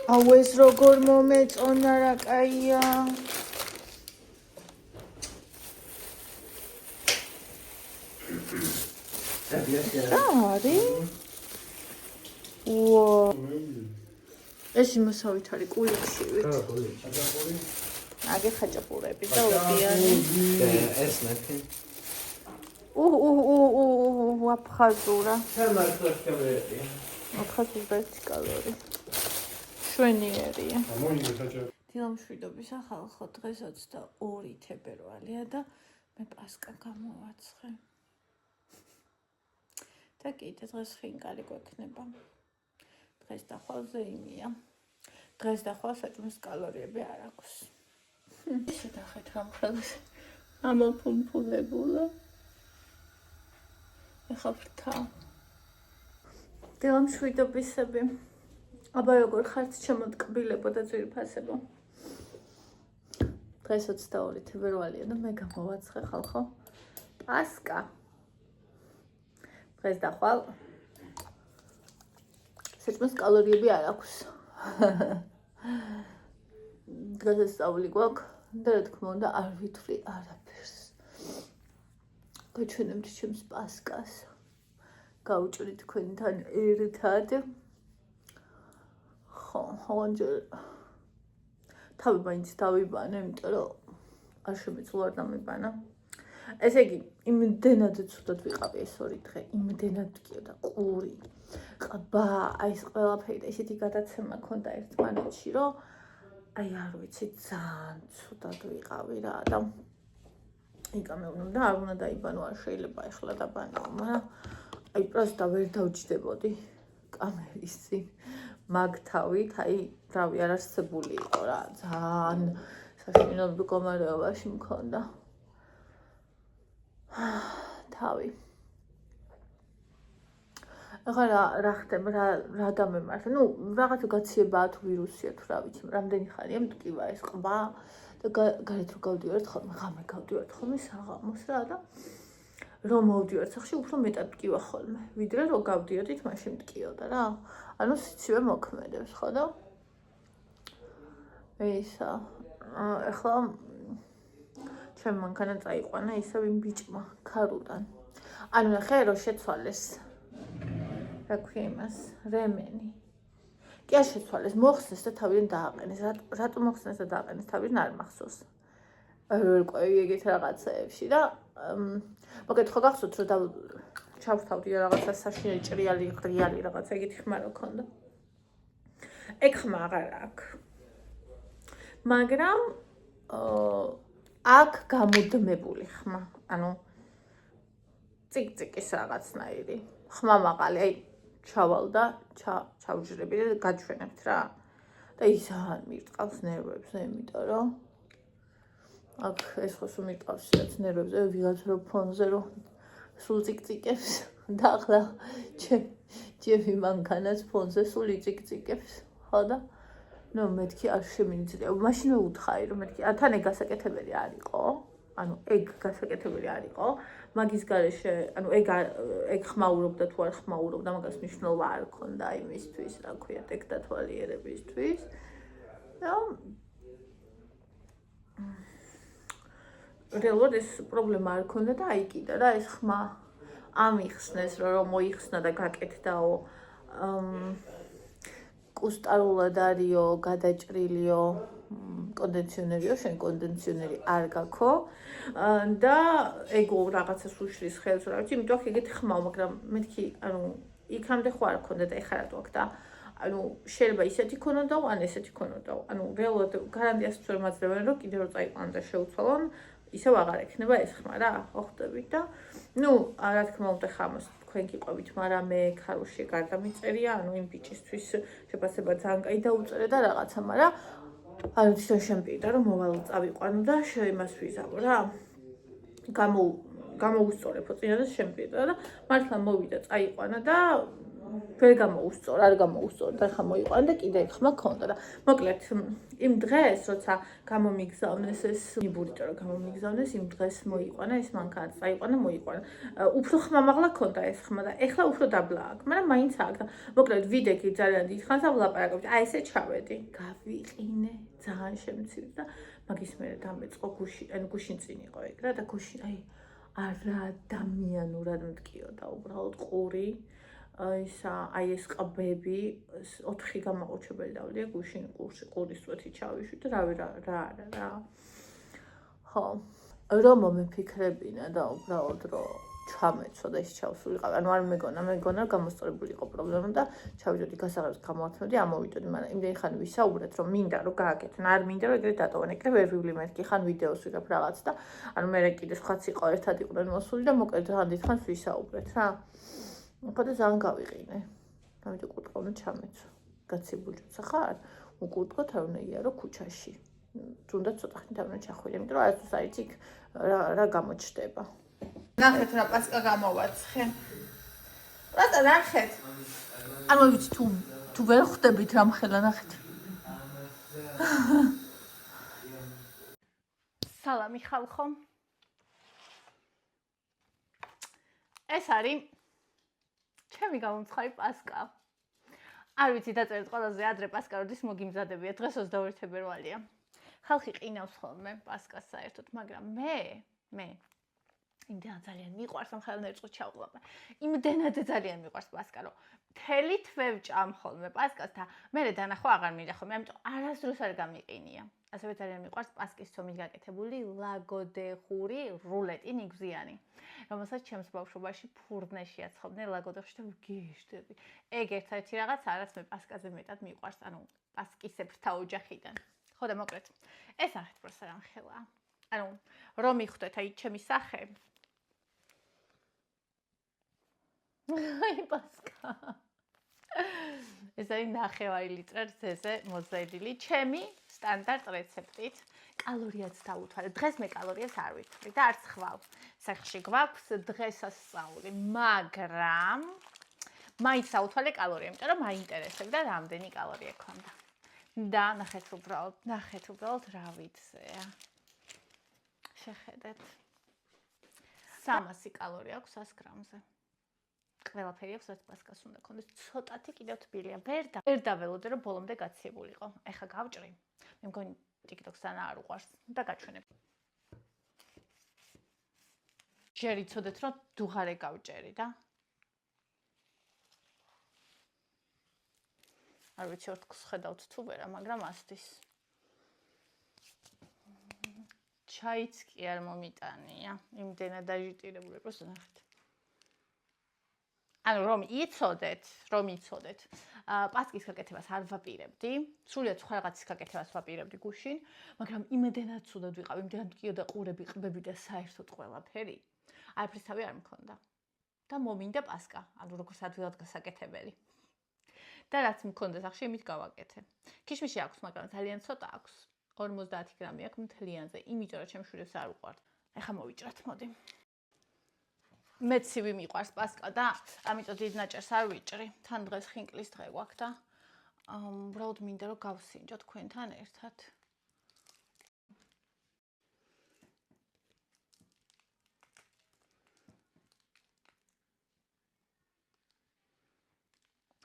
აუ ეს როგორ მომეწონა რა კაია. რა არის? ვაუ. ეს იმასავით არის კულიქშივით. აგე ხაჭაპურები და ოდიანი. ეს ნაკი. აფხაზურა. თერმალ კალორია. 420 კალორი. შვენიერია. ამოიგე ხაჭა. დილამშვიდობის ახალ დღეს 22 თებერვალია და მე პასკა გამოვაცხე. და კიდე დღეს ხინკალი გვექნება. დღეს დახვალზე იმია. დღეს დახვალ საჭმლის კალორიები არ აქვს. შედახეთ რამ ხელს ამოფუმფულებულა. ეხლა ფრთა. დილამშვიდობისები. აბა როგორ ხართ შემოტკბილებო და ძვირფასებო. დღეს 22 თებერვალია და მე გამოვაცხე ხალხო პასკა. დღეს დახვალ საჭმლის კალორიები არ აქვს. დღეს სწავლი გვაქვს და რა თქმა უნდა არ ვითვლი არაფერს. გაჩვენებთ ჩემს პასკას. გავუჭრით თქვენთან ერთად. ხო, ხონჯერ თავი მაინც დავიბანე, იმიტომ რომ არ შემიძლია არ დამიბანა. ესე იგი, იმდენად ცუდად ვიყავი ეს 2 დღე, იმდენად მткиოდა ყური, ყბა, აი ეს ყველაფერი და ისეთი გადაცემა ქონდა ერთმანეთში, რომ აი არ ვიცი, ძალიან ცუდად ვიყავი რა და იკამევნო და არ უნდა დაიბანო, არ შეიძლება ეხლა დაბანაო, მაგრამ აი პროსტა ვერ დავჯდებოდი კამერის წინ. მაგ თავით, აი, რავი, არ არსებული იყო რა, ძალიან საშინელ მდგომარეობაში მქონდა. თავი. ახლა რა ხდება, რა დამემართა? ნუ, რაღაცა გაციებაა თუ ვირუსია თუ რა ვიცი, რამდენი ხანია მტკივა ეს ყბა და გარეთ რო გავდივართ ხოლმე, ღამე გავდივართ ხოლმე საღამოს რა და რომ მოვდივართ სახში უფრო მეტად მტკივა ხოლმე, ვიდრე რომ გავდიოდით, მაშინ მტკიოდა რა. ანუ სიცივე მოქმედებს, ხო და? ისა, ახლა ჩემ მანქანა წაიყვანა ისევ იმ ბიჭმა ქარუდან. ანუ ნახე რომ შეცვალეს. რა ქვია იმას? რემენი. კი არ შეცვალეს, მოხსნეს და თავიდან დააყენეს. რატომ მოხსნეს და დააყენეს? თავიდან არ მახსოვს. ვერ ყვევი ეგეთ რაღაცეებში და მოგეთ ხო გახსოვთ რომ ჩავთავდი რაღაცა საშინელი ჭრიალი, ღრიალი რაღაცა ეგეთი ხმა რო ქონდა. ეგ ხმა აღარ აქვს. მაგრამ აქ გამუდმებული ხმა, ანუ ციკციკის რაღაცნაირი. ხმა მაღალი, აი ჩავალ და ჩავჯრები და გაჩვენებთ რა. და ისაა მირტყავს ნერვებზე, იმიტომ რომ აქ ეს ხო სულ მირტყავს რაც ნერვებზე, ვიღაც რო ფონზე რო სულ ციკციკებს და ახლა ჩემი მანქანაც ფონზე სულ იციკციკებს, ხო და ნუ მეთქი არ შემინიძლია. მაშინ ვუთხარი რომ მეთქი თან ეგ გასაკეთებელი არ იყო. ანუ ეგ გასაკეთებელი არ იყო. მაგის გარეშე, ანუ ეგ ხმაურობდა თუ არ ხმაურობდა, მაგას მნიშვნელობა არ ქონდა იმისთვის, რა ქვია, ტექდათვალიერებისთვის. და რეალურად ეს პრობლემა არ ქონდა და აი კიდე რა ეს ხმა ამიხსნეს რომ მოიხსნა და გაკეთდაო კუსტარულად არისო, გადაჭრილიო, კონდიციონერიო, შენ კონდიციონერი არ გაქო და ეგო რაღაცას უშლის ხელს რა ვიცი, იმიტომ აქ ეგეთი ხმაო, მაგრამ მეთქი, ანუ იქამდე ხო არ ქონდა და ეხლა რატო აქ და ანუ შეიძლება ისეთი ქონოდაო, ან ესეთი ქონოდაო. ანუ რეალურად გარანტიას ვერ მაძლევენ რომ კიდე რო წაიყვანონ და შეუცვალონ, ისევ აღარ ექნება ეს ხმა რა, ხო ხდებით და ნუ რა თქმა უნდა ხამოს თქვენ გიყვებით, მაგრამ მე ქარუში გარდა მიწერია, ანუ იმ ბიჭისთვის შეფასება ძალიან კაი დაუწერე და რაღაცა, მაგრამ ანუ თვითონ შემპირდა რომ მოვალ წავიყვანო და იმას ვიზავო რა. გამოუსწორებო წინადას შემპირდა და მართლა მოვიდა წაიყვანა და ვერ გამოუსწორ, არ გამოუსწორ და ხა მოიყვანა და კიდე ხმა ქონდა და მოკლედ იმ დღეს როცა გამომიგზავნეს ეს იბურიტო რომ გამომიგზავნეს იმ დღეს მოიყვანა ეს მანქანა წაიყვანა მოიყვანა უფრო ხმამაღლა ქონდა ეს ხმა და ეხლა უფრო დაბლა აქვს მაგრამ მაინც აქვს და მოკლედ ვიდექი ძალიან დიდხანს და ვლაპარაკობთ აი ესე ჩავედი გავიყინე ძალიან შემცირდა და მაგის მერე დამეწყო გუში ანუ გუშინ წინ იყო ეგ რა და გუშინ აი არა ადამიანურად მткиოდა უბრალოდ ყური ისა აი ეს ყბები 4 გამოყუჩებელი დავლია გუშინ ყურის წვეთი ჩავიშვი და რავი რა ხო რომ მომიფიქრებინა და უბრალოდ რომ ჩამეცვა და ის ჩავსულიყავ ანუ არ მეგონა გამოსწორებული იყო პრობლემა და ჩავიდოდი გასაღებს გამოვართმევდი ამოვიდოდი მაგრამ იმდენი ხანი ვისაუბრეთ რომ მინდა რომ გააკეთონ არ მინდა რომ ეგრე დატოვონ ეგრე ვერ ვივლი მეთქი ხან ვიდეოს ვიღებ რაღაც და ანუ მე კიდე სხვაც იყო ერთად იყვნენ მოსული და მოკლედ ძალიან დიდხანს ვისაუბრეთ რა ხო და ძალიან გავიყინე ამიტომ კურტყავნა ჩამეცვა გაციბულიცა ხარ უკურტყოთ არ უნდა იარო ქუჩაში თუნდაც ცოტა ხნით არ უნდა ჩახვიდე იმიტომ რომ არც საერთოდ იქ რა გამოჩდება ნახეთ რა პასკა გამოვაცხე. რატო ნახეთ? ანუ ვიცი თუ ვერ ხვდებით რამ ხელა ნახეთ. სალამი ხალხო. ეს არის ჩემი გამომცხარი პასკა. არ ვიცი დაწერეთ ყველაზე ადრე პასკა როდის მოგიმზადებია. დღეს 22 თებერვალია. ხალხი ყინავს ხოლმე პასკას საერთოდ, მაგრამ მე იმდენად ძალიან მიყვარს ამ ხელნაირ წყვილს ჩავყლაპე. იმდენად ძალიან მიყვარს პასკა, რომ მთელი თვე ვჭამ ხოლმე პასკას და მე დანახვა აღარ მინდა ხოლმე, ამიტომ არასდროს არ გამიყინია. ასევე ძალიან მიყვარს პასკის ცომით გაკეთებული ლაგოდეხური რულეტი ნიგვზიანი, რომელსაც ჩემს ბავშვობაში ფურნეში აცხობდნენ ლაგოდეხში და ვგიშდები. ეგ ერთ-ერთი რაღაც არის მე პასკაზე მეტად მიყვარს, ანუ პასკისებრთა ოჯახიდან. ხო და მოკლედ, ეს ახეთ პროსა რამ ხელაა. ანუ რომ მიხვდეთ აი ჩემი სახე აი პასკა. ეს არის 9 ლიტრ რძეზე მოძებნილი ჩემი სტანდარტ რეცეპტით. კალორიაც დავუთვალე. დღეს მე კალორიას არ ვიტყვი და არც ხვალ. სახში გვაქვს დღესასწაული, მაგრამ მაინც დავუთვალე კალორია, იმიტომ რომ მაინტერესებდა რამდენი კალორია ქონდა. და ნახეთ უბრალოდ რა ვიცია. შეხედეთ. 300 კალორია აქვს 100 გრამზე. ყველაფერი აქვს რაც პასკას უნდა ქონდეს. ცოტათი კიდევ თბილია. ვერ დაველოდე რომ ბოლომდე გაციებულიყო. ეხლა გავჭრი. მე მგონი TikTok-სთან არ უყვარს და გაჩვენებ. ჯერ იცოდეთ რომ დუღარე გავჭერი და არ ვიცი ორთქს ხედავთ თუ ვერა, მაგრამ ასდის. ჩაიც კი არ მომიტანია. იმდენად დაჟიტირებული პროსტა ნახეთ. ანუ რომ იცოდეთ, პასკის გაკეთებას არ ვაპირებდი, სრულიად სხვა რაღაცის გაკეთებას ვაპირებდი გუშინ, მაგრამ იმდენად ცუდად ვიყავ, იმდენად მткиოდა ყურები, ყბები და საერთოდ ყველაფერი. არაფრის თავი არ მქონდა. და მომინდა პასკა, ანუ როგორც ადვილად გასაკეთებელი. და რაც მქონდა სახში, იმით გავაკეთე. ქიშმიში აქვს, მაგრამ ძალიან ცოტა აქვს. 50 გრამი აქვს მთლიანზე, იმიტომ რომ ჩემს შვილებს არ უყვართ. ეხლა მოვიჭრათ, მოდი. მე ცივი მიყვარს პასკა და ამიტომ დიდ ნაჭერს არ ვიჭრი. თან დღეს ხინკლის დღე გვაქვს და უბრალოდ მინდა რომ გავსინჯო თქვენთან ერთად.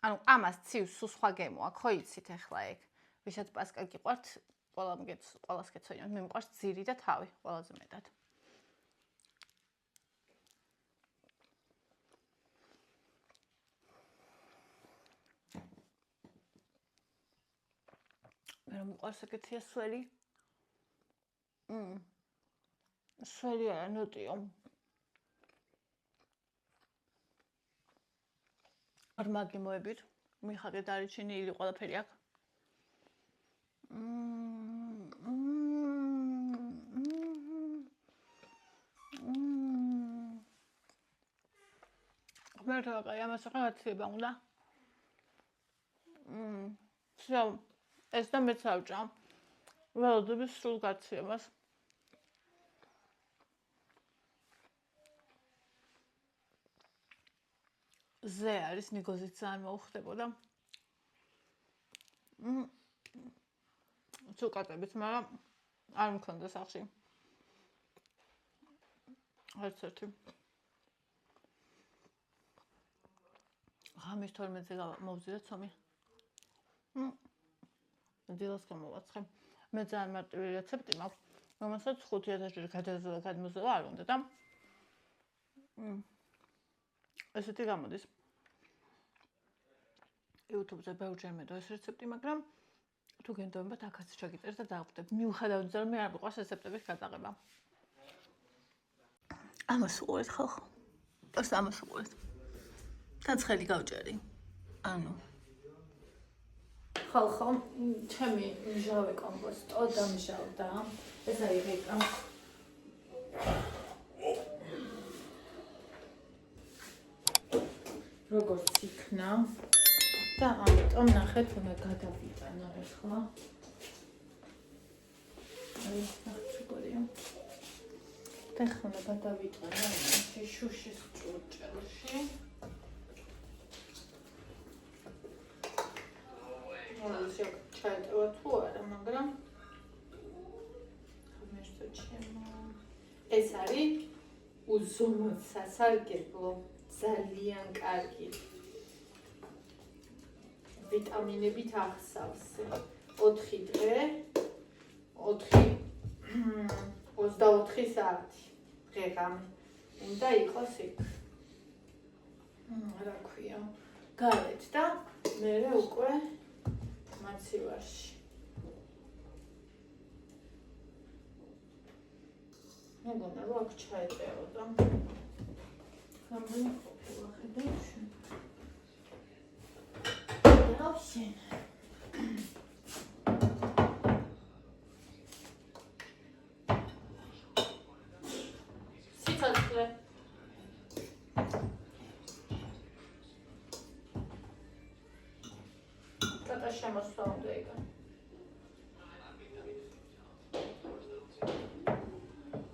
ანუ ამას ცივს სულ სხვა გემო აქვს, ხო იცით ახლა ეგ. ვისაც პასკა გიყვართ, ყველას გეცოდინოთ, მე მიყვარს ძირი და თავი, ყველაზე მეტად. მე რომ მიყვარს ეგეთი სველი. სველი არა, ნოტიო. არ მაგიმოებით, მიხატე დარიჩენილი ყველაფერი აქვს. მე რა ამას რაღაცება უნდა. всё, ეს და მეც ავჭამ. ველოდები სულ გაციებას. ზე არის ნიგოზით ძალიან მოუხდებოდა. ცუკატებით, მაგრამ არ მქონდა სახში. ერთ-ერთი. ღამის 12-ზე მოვძირე ცომი. დილას გამოვაცხე. მე ძალიან მარტივი რეცეპტი მაქვს, რომელსაც 5000 ჯერ გადმოზევა არ უნდა და ესეთი გამოდის. YouTube-ზე ბევრჯერ მედო ეს რეცეპტი, მაგრამ თუ გენდობებათ აქაც შეგიწერთ და დააკვირდეთ. მიუხედავად იმისა, რომ მე არ მიყვარს რეცეპტების გადაღება. ამას უყურეთ ხალხო. просто ამას უყურეთ. დაცხელი გავჭერი. ანუ ხალხო, ჩემი მჟავე კომპოსტო დამჟავდა. ეს არის რეკა. როგორც იქნა და ამიტომ ნახეთ უნდა გადავიტანო ახლა. აი, ნახეთ და ხომ გადავიტანო ეს შუშის ჭურჭელში. მოიცა ჩაეტევა თუ არა, მაგრამ ხმეშტო ჩემო. ეს არის უზომოდ სასარგებლო, ძალიან კარგი. ვიტამინებით აღსავს. 4 დღე, 24 საათი. დღე-ღამე. უნდა იყოს იქ. რა ქვია? გარეთ და მერე უკვე მაცივარში. მეგონა რომ აქ ჩაეტეოდა. გამი ყოფილა ხედავში. Option. Ситатля. Κατά შემოსვლა იქა.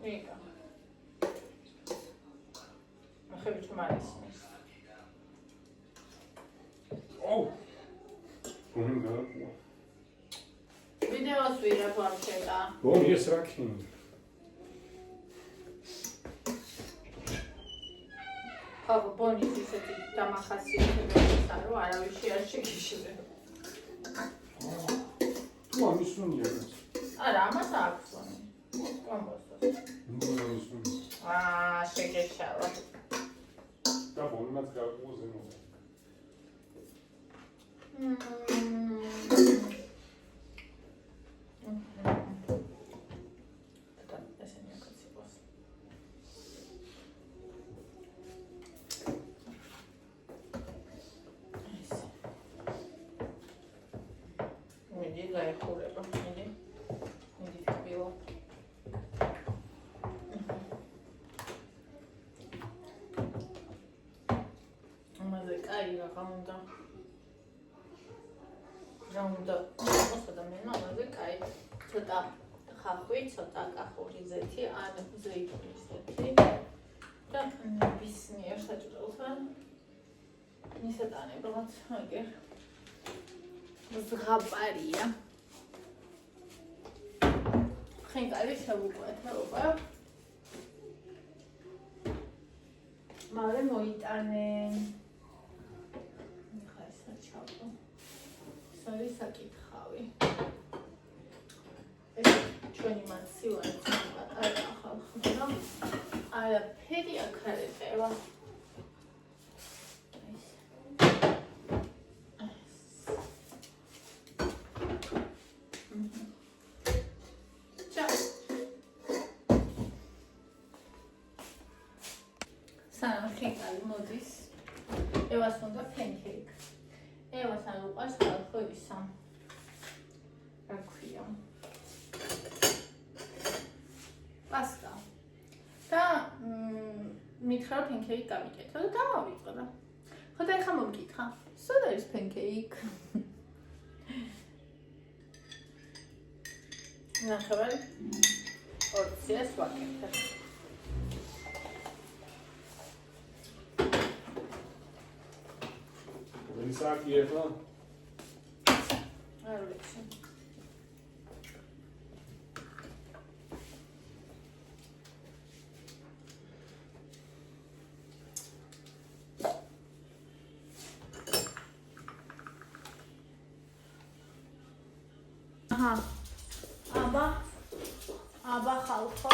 იქა. ახები თუ მარისმის. Oh. Videos ვიღებ ვამშეტა. Bom, yes, rakhin. ხალხო, ბონის ისეთი დამახასიათებელია, რომ არავის არ შეგიშლება. Tu ამის უნია. არა, ამას აქვს ბონი. კომპოსტოს. ნუ ამის უნია. შეგეშალა. და ბონიმაც გაუგუზე ნუ. Raunda. Asta da mena, ale kai. Cota ხახვი, ცოტა კახური ზეთი, ან ზეიტუნის ზეთი. და ნებისმიერ საჭიროებთან მისატანებ რაღაც აგერ. ზღაპარია. ხინკალი შევუკვეთა უკვე. მალე მოიტანე. ხა ესა ჩავდო. სარი საკითხავი. ჩვენი მაცივარი პატარა ხალხი და არაფერი აქ არ ეწევა. სანამ ხინკალი მოდის, ევას უნდა pancake. ევას არ უყვარს ხალხო ისა. რა ქვია? პასტა. და მითხრა pancake გამიკეთო და გამოვიწყო და. ხო და ეხლა მომკითხა. სად არის pancake? ნახევარი პორციას ვაკეთებ. ისაკია ხო? არ ვიცი. აბა ხალხო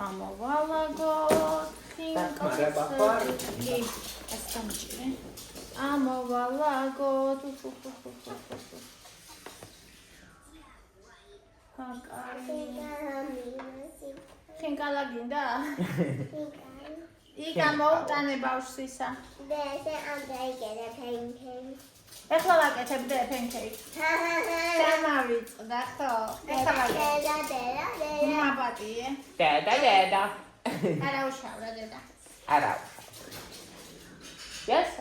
ამოვალაგოთ ხინკალსი ეს გამიჭირე ამოვალაგოთ ხინკალა გინდა? იქ ამოუტანე ბავშვისა. Deze andere keer pancake. ეხლა ვაკეთებდე pancake. შემავიწყდა ხო? ეხლა ვაკეთე. მაპატიე. დედა. არა უშავრა დედა. არა. Yes.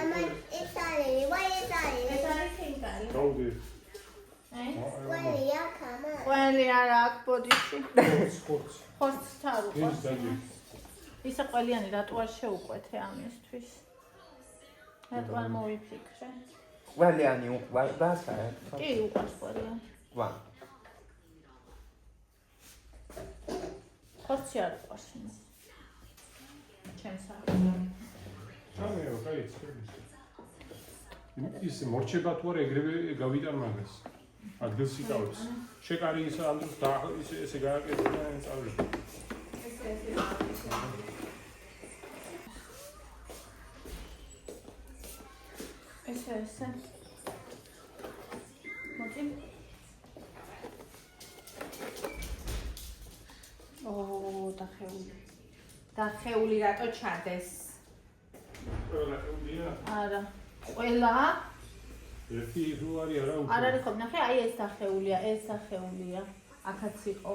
Ama Italy, why Italy? ეს არის ხინკალი. გაუდი. Why ya come on? ყველი არა აქვს ბოდიში. ხორცი. ხორცს არ ის უყვარს. დაგი. ისა ყველიანი რატო არ შეუყვეთე ამისთვის? რატო არ მოვიფიქრე? ყველიანი უყვარს რა? კი, უყვარს ყველიანი. ვა. ხორცი არ უყვარს იმას. ჩემს არ. ჩამეო, კაიც. ის მორჩება თუ არა ეგრევე გავიტან მაგას. ადგილს იკავებს. შეკარი ის ანდროს და ესე გააკეთე და წავიდა. ესე. მოდი. დახეული რატო ჩადეს? ყველა ხეულია. არა. ყველა? ერთი რო არის არა უკვე. არ არის ხო, ნახე, აი ეს დახეულია, ეს დახეულია. აქაც იყო.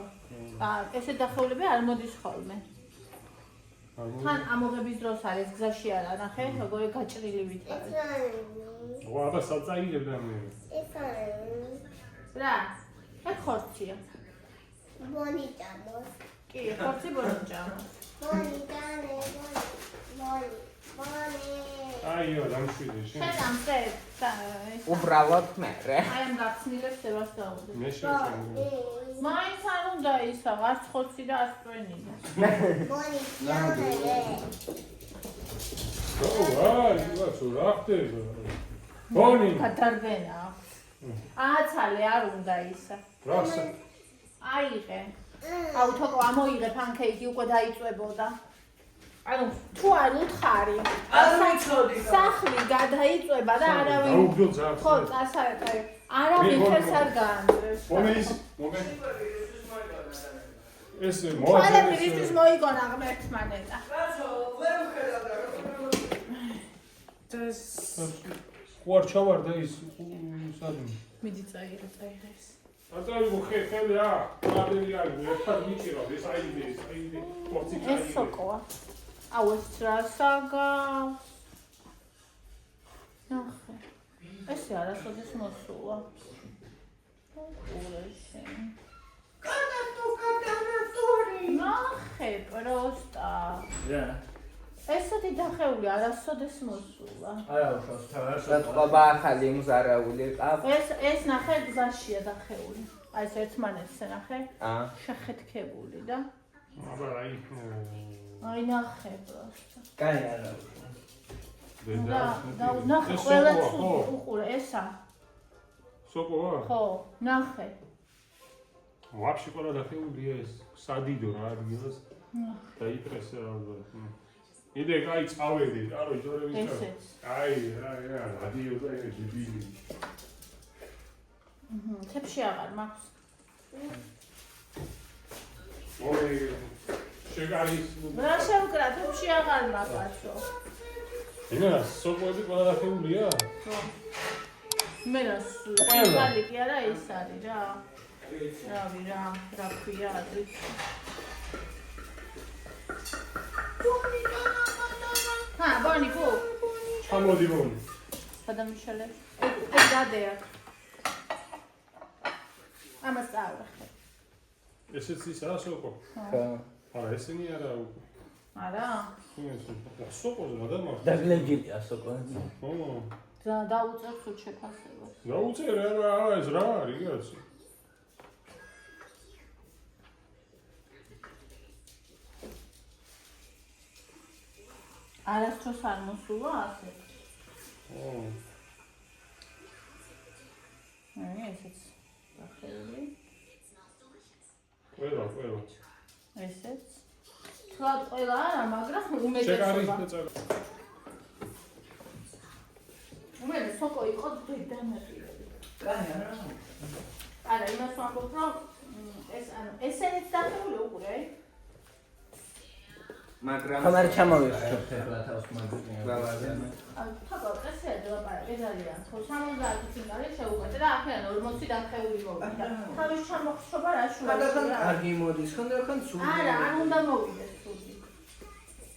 ესე დახეულები არ მოდის ხოლმე. თან ამოღების დროს არის გზაში არა, ნახე, როგორი გაჭრილი ვითხარი. ვა და საწაიებდა მე. რა? ეს ხორცია. Bonitamos. კი, ხორცი ბონიჭამოს. აიო, დამშვიდე შენ. შენ ამზე უბრალოდ მე. აი ამ გახსნილებს დებას დაუდე. მე შევჭამე. მაინც არ უნდა ისა, არც ხორცი და არც წვენია. რა ხდება? ბონი. გადარბენა აქვს. ააცალე არ უნდა ისა. რასა? აიღე. აუ თქო ამოიღე pancake-ი უკვე დაიწვებოდა. ანუ თუ არ უთხარი, არ ვიცოდი. სახლი გადაიწვება და არავინ დაუგდო ძაღლს. ხო, წასაერთე. არავინ ხელს არ გაანძრევს. მომეის, მომე. ეს თვალები რისთვის მოიგონა ღმერთმანელა. ხوار ჩავარდა ის სადმე. მიდი წაიღე ეს. აწავი ხელი რა, მადელი არის, ერთად მიჭირავ, ეს აიდე, ხორცი ეს სოკოა. აუ ეს რასაგავს. ნახე. ესე არასოდეს მოსულა. ურეში. ნახე, პროსტა. რა. ესეთი დახეული არასოდეს მოსულა. არა უშავს თავას. სათყობა ახალი მზარაული ყავს. ეს ნახე გზაშია დახეული. აი ეს ერთმანეთს ნახე. შეხეთქებული და. აბა აი. აი ნახე პროსტა. კაი არა. და ნახე ყველა უყურე ესა. სოკოა? ხო, ნახე. ვაფშე ყველა დახეულია ეს სადიდო რა ადგილას. დაიპრესე ალბათ. იდე კაი წავედი, არო ჯორები წავედი. ესეც. აი, რადიო და ეს დებილი. თებში აღარ მაქვს. მოი შეგარის. რა შევკრა თებში აღარ მაქვსო. ენა სოკოები ყველა დახეულია? ხო. მე ყველა კი არა ეს არის რა. რავი რა ქვია აზრით. ბონი გო. ჩამოდი ბონი. გადამიშალე. ეს დადეა. ამას წავეხე. ესეც ისაა სოკო? ხო. არა, ესენი არა უკვე. არა? სოკოზე გადამახ. დაგლეჯილია სოკო. ო, დაუწევ სულ შეფასებას. დაუწერე არა ეს რა არის კაცო? არასდროს არ მოსულა ასე. ო, ესეც დახეული. ყველა. ესეც. თქვა ყველა არა, მაგრამ შეგარი უმეტესობა. და წარ. უმეტეს სოკო იყო დედამეტილები. არა. არა, იმას ვამბობ, რომ ეს ანუ ესენიც დახეული უყურე. მაგრამ ხომ არ ჩამოვიხსოვთ ახლა თავს ყველაზე. თქო, ესე დაბარაკე ძალიან. ხო, 70 წინარე შეუყვეთ და ახლა 40 დახეული მოვიდა. თავის ჩამოხსობა რა შუაში? კარგი მოდის ხანდა ხან სულ არა, არ უნდა მოვიდეს ცუდი.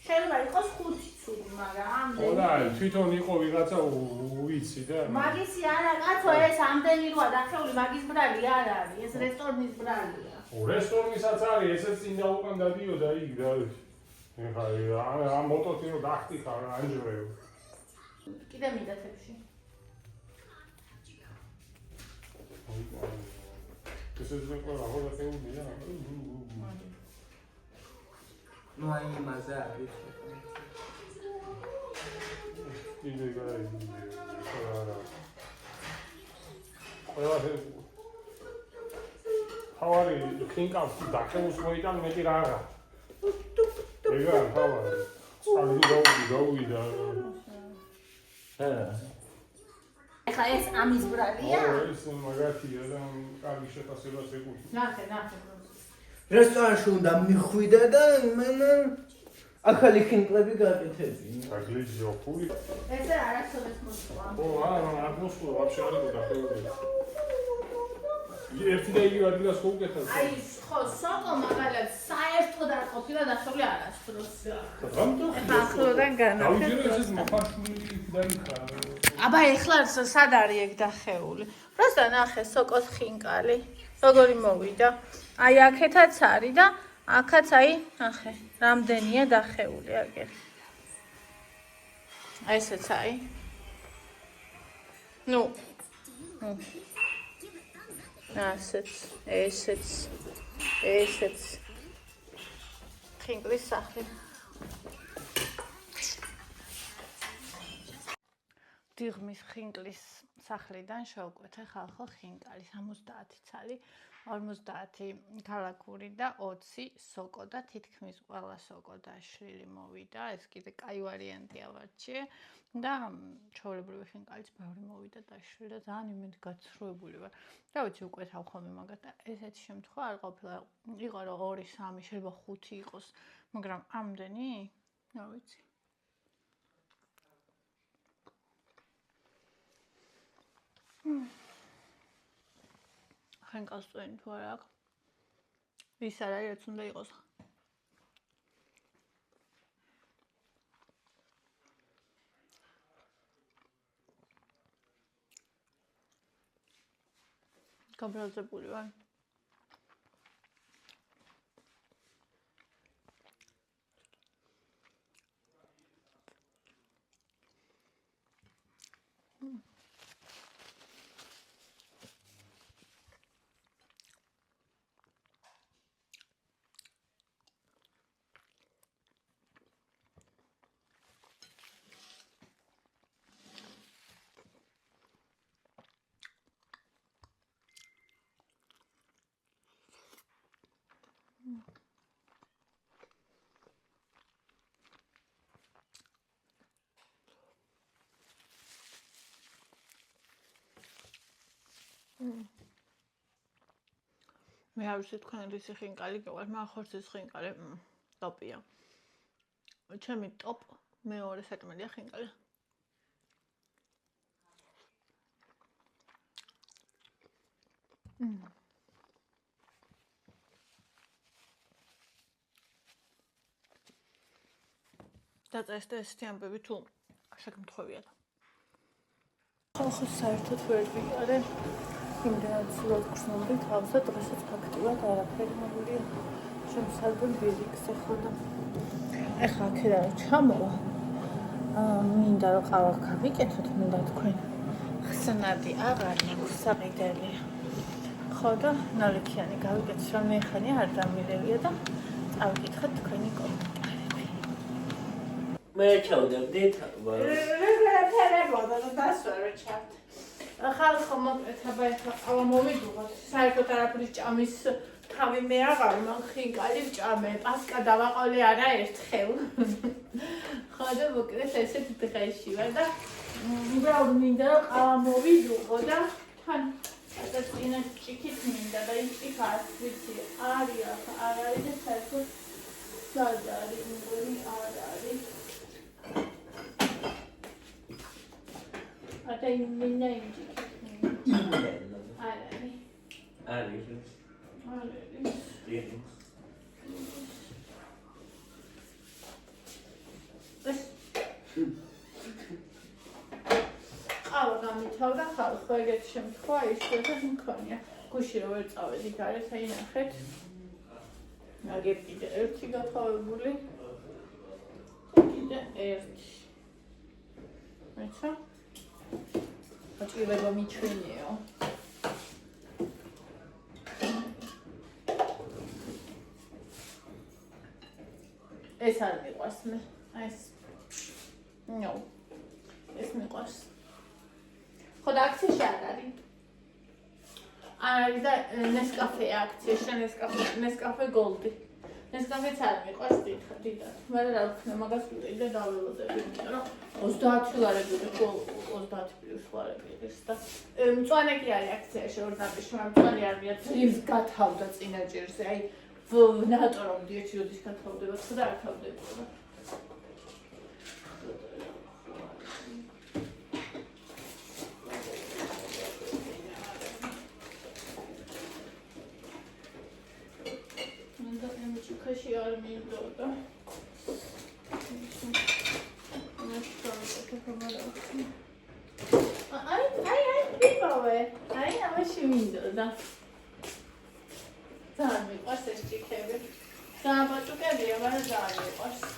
შეიძლება იყოს 5 ცუდი, მაგრამ ამდენი. ოდა თვითონ იყო ვიღაცა უიცი და მაგისი არა, კაცო, ეს ამდენი როა დახეული მაგის ბრალი არ არის, ეს რესტორნის ბრალია. რესტორნისაც არის, ესეც წინ და უკან დადიოდა იქ და ეხლა ამ მოტოციკლო დახტიხა ანჯრევ. კიდე მიდათებში. ესეც მე ყველა ხო დახეულია. ნუ აი იმაზე არის. კიდე გაი. ყველა თავარი ხინკავს დახეულს მოიტან მეტი რა არა. ეგა თავარი. წავიდი გავიდა. ეხლა ეს ამის ბრალია? ეს მაგათია და კარგი შეფასებას ეკუთვნის. ნახე. რესტორანში უნდა მიხვიდე და მან ახალი ხინკლები გაკეთები. აგლიჯო ფული. ესე არასოდეს მოსულა. ო, არ მოსულა, ვაფშე არ იყო დახეული. ერთი და იგივე ადგილას ხო უკეთებს? აი, ხო, სოკო მაგალითად საერთოდ არ ყოფილა დახეული არასდროს. რამტო? ახლოდან განახეთ. დავიჯერე ესეც მოფარშული და იქა. აბა ეხლა სად არის ეგ დახეული? პროსტა ნახე სოკოს ხინკალი. როგორი მოვიდა? აი აქეთაც არის და აქაც აი, ნახე, რამდენია დახეული აგერ. აი ესეც აი. ნუ. ესეც. ხინკლის სახლი. დიღმის ხინკლის სახლიდან შევკვეთე ხალხო ხინკალი 70 ცალი 50 ქალაქური და 20 სოკო და თითქმის ყველა სოკო დაშლილი მოვიდა. ეს კიდე კაი ვარიანტია ვარჩიე და ჩვეულებრივი ხინკალიც ბევრი მოვიდა დაშლილი და ძალიან იმედი გაცრუებული ვარ. რა ვიცი უკვეთავ ხოლმე მაგათ და ესეთი შემთხვევა არ ყოფილა. იყო რომ 2-3 შეიძლება 5 იყოს, მაგრამ ამდენი? რა ვიცი. ხინკალს წვენი თუ არა აქვს? ის არ არის, რაც უნდა იყოს. გაბრაზებული ვარ. მე არ ვიცი თქვენ რისი ხინკალი გეყვართ, მაგრამ ხორცის ხინკალი ტოპია. ჩემი ტოპ მეორე საკმელია ხინკალი. დაწესდა ესეთი ამბები თუ შეგმთხვევია. ხო საერთოდ ვერ ვიყარე. იმდენად ცუდად გრძნობდი თავზე, დღესაც ფაქტიურად არაფერი მოგულია. შემსარგებლ ბიზიკს ახლა და ეხლა აქედან ჩამოვა. მინდა რომ ყავა გავიკეთოთ, მინდა თქვენ ხსნადი აღარ მაქვს საყიდელი. ხო და ნალექიანი გავიკეთოთ, რომ მეხანი არ დამილევია და წავიკითხოთ თქვენი კომენტარები. მე ჩავდებდით რეგულარულად დასვარ ჩავთ. ხალხო მოკეთება ეხლა ყავა მოვიდუღოთ. საერთოდ არაფრის ჭამის თავი მე აღარ მან ხინკალი ვჭამე. პასკა დავაყოლე არა ერთხელ. ხო და მოკეთეს ესეთ დღეში ვარ და უბრალოდ მინდა რომ ყავა მოვიდუღო და თან და წინა ჭიქით მინდა და ის ჭიქას ვიცი არის არ არის და საერთოდ სად არის მგონი არ არის. Ata imminna indik. Alani. არის Alani. ყავა გამითავდა ხალხო ეგეთი შემთხვევა ისე და მქონია. გუში რო ვერ წავედი გარეთ, აი ნახეთ. აგერ კიდე ერთი გათხოვებული. კიდე ერთი. მეცა აჭირება მიჩვენეო. ეს არ მიყვარს მე. ეს. ნო. ეს მიყვარს. ხოდა აქციაში არ არის. არ არის და ნესკაფე აქციაში, ნესკაფე გოლდი. ნესკაფეც არ მიყვარს დიდად. მე რა ვქნა მაგას ვიყიდე და დაველოდები, იმიტომ რომ 30 ლარები იყო 30 პლუს ლარები ის და მწვანე კი არის აქციაში 2 ნაბიჯი, მაგრამ მწვანე არ მია ძილს გათავდა წინა ჯერზე. აი ნატორომ დიეჩი როდის გათავდება, ხო და არ თავდებოდა. Kaşı yarmıyordu orada. Ay, bir baba. Ay, ama şimdi orada. Zarmıyor, başta çekebilir. Sana batuk ediyor, bana zarmıyor, başta.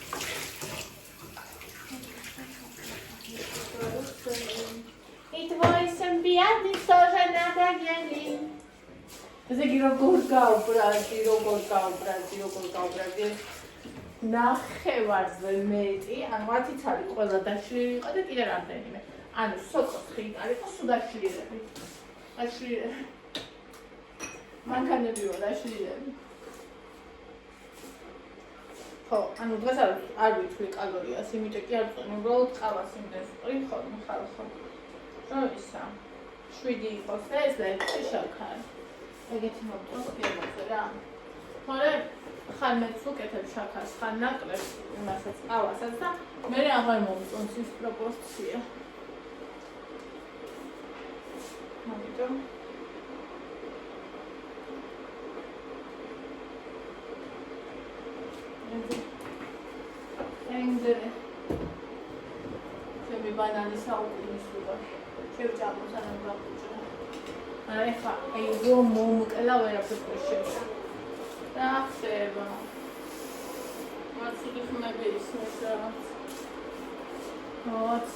İtibariyle bir adım sonra nada gelin. ესე იგი როგორ გავბრაზი ნახევარზე მეტი, ანუ 10 წელი ყველა დაშლილი იყო და კიდე რამდენიმე. ანუ სოკოს ხინკალი იყო სუდაშლილები. დაშლილები. მანქანები ვარ დაშლილები. ხო, ანუ დღეს არ ვიცი კალორიას, იმიტომ კი არ წონი, უბრალოდ ყავას იმდეს ყრი ხოლმე ხალხო. რა ისა? 7 იყოს და ეს ლექსი შაქარი. ეგეთი მოვწონს პირობზე რა. ხოლე ხან მეც უკეთებ შაქარს, ხან ნაკლებს იმასაც ყავასაც და მე აღარ მომწონს ის პროპორცია. ამიტომ ენდერე ჩემი ბანანი საუკუნის უდა შევჭამო სანამ გავუჭრა. აი ხა აი რომ მომკლა ვერაფერს შევჭა. რა ხდება? მაცული ხმები ისმის რა. ოც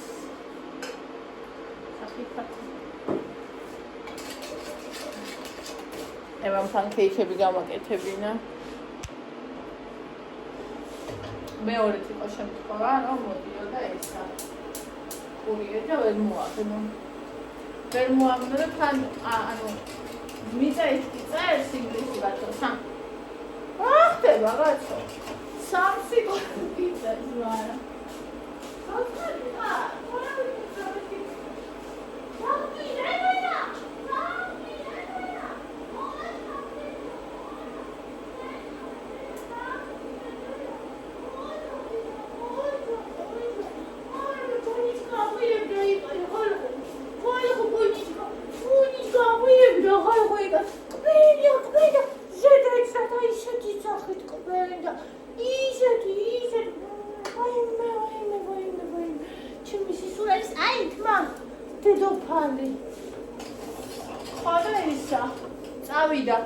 საფიქრად ევან პანკეიქები გამაკეთებინა. მეორე ტიპის შემთხვევა, რომ მოდიოდა ესა. კურიერი და ვერ მოაგნო. ვერ მოაგნო და თან ანუ მიწა ისე წერს ინგლისურად ბატონო. ხდება რაღაცა. სამსი გიწევს არა. ისა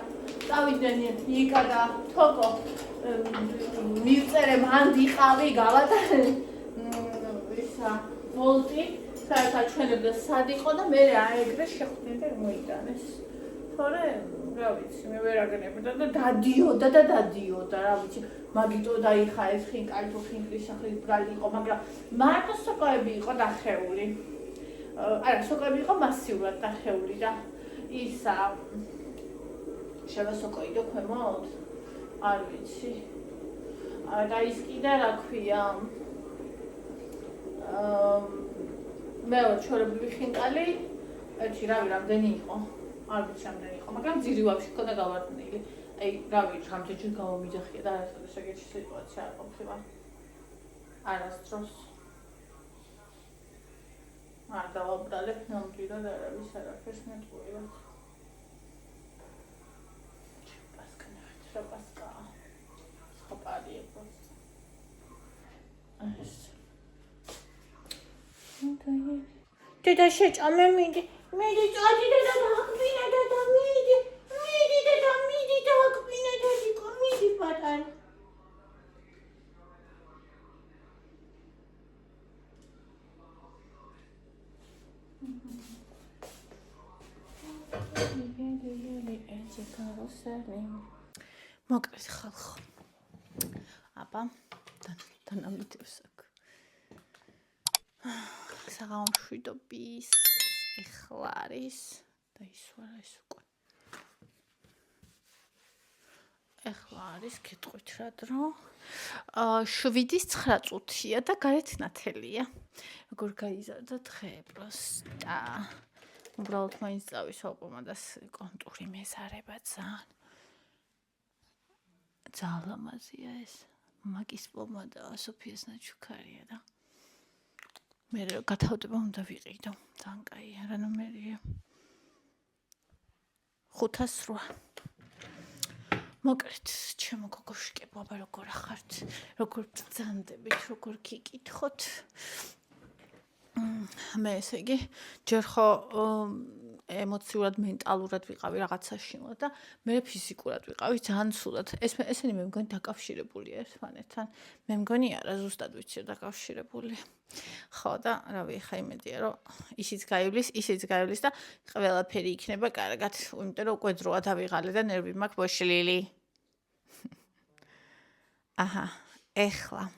წავიდნენ იკა და თოკო მივწერე მან დიყავი გავატარე ისა ვოლტი საერთოდ ჩვენებდა სად იყო და მე აეგრე შეხვდნენ და მოიტანეს თორე რა ვიცი მე ვერ აგნებდა და დადიოდა რა ვიცი მაგიტო დაიხა ეს ხინკალი თუ ხინკლის სახლის ბრალი იყო მაგრამ მარტო სოკოები იყო დახეული არა სოკოები იყო მასიურად დახეული და ისა შევასოკოიდო ქვემოთ არ ვიცი და ის კიდე რა ქვია მე ჩორებული ხინკალი ერთი რავი რამდენი იყო არ ვიცი რამდენი იყო მაგრამ ძირი ვაფშე ქონდა გავარდნილი აი რავი რამდენჯერ გავამიძახია და არასოდეს ეგეთი სიტუაცია არ ყოფილა არასდროს არ დავაბრალებ ნამდვილად არავის არაფერს მეტყუებად Шапаска. Схопали просто. Ты ще чаме міді. Міді, аді да так піне да міді. Міді да міді так піне да діко міді патан. მოკლედ ხალხო აბა დანამდვილებს აქ საღამოშვიდობის ეხლა არის და ისვარა ეს უკვე ეხლა არის გეტყვით რა დრო 7:09 წუთია და გარეთ ნათელია როგორ გაიზარდა დღე პროსტა უბრალოდ მაინც წავისვაპომა და კონტური მეზარება ძალიან ლამაზია ეს მაგის პომადა სოფიას ნაჩუქარია და მე გათავდება უნდა ვიყიდო ძალიან კაია რა ნომერია 508 მოკლედ ჩემო გოგოშკებო აბა როგორ ახართ როგორ ბრძანდებით როგორ გიკითხოთ მე ესე იგი ჯერ ხო ემოციურად მენტალურად ვიყავი რაღაცაში და მე ფიზიკურად ვიყავი ძალიან სულად ესენი მე მგონი დაკავშირებულია ერთმანეთთან მე მგონი არა ზუსტად ვიცი დაკავშირებულია ხო და რავი ხა იმედია რომ ისიც გაივლის და ყველაფერი იქნება კარგად იმიტომ რომ უკვე დროა დავიღალე და ნერვი მაქვს ბოშლილი აჰა ეხლა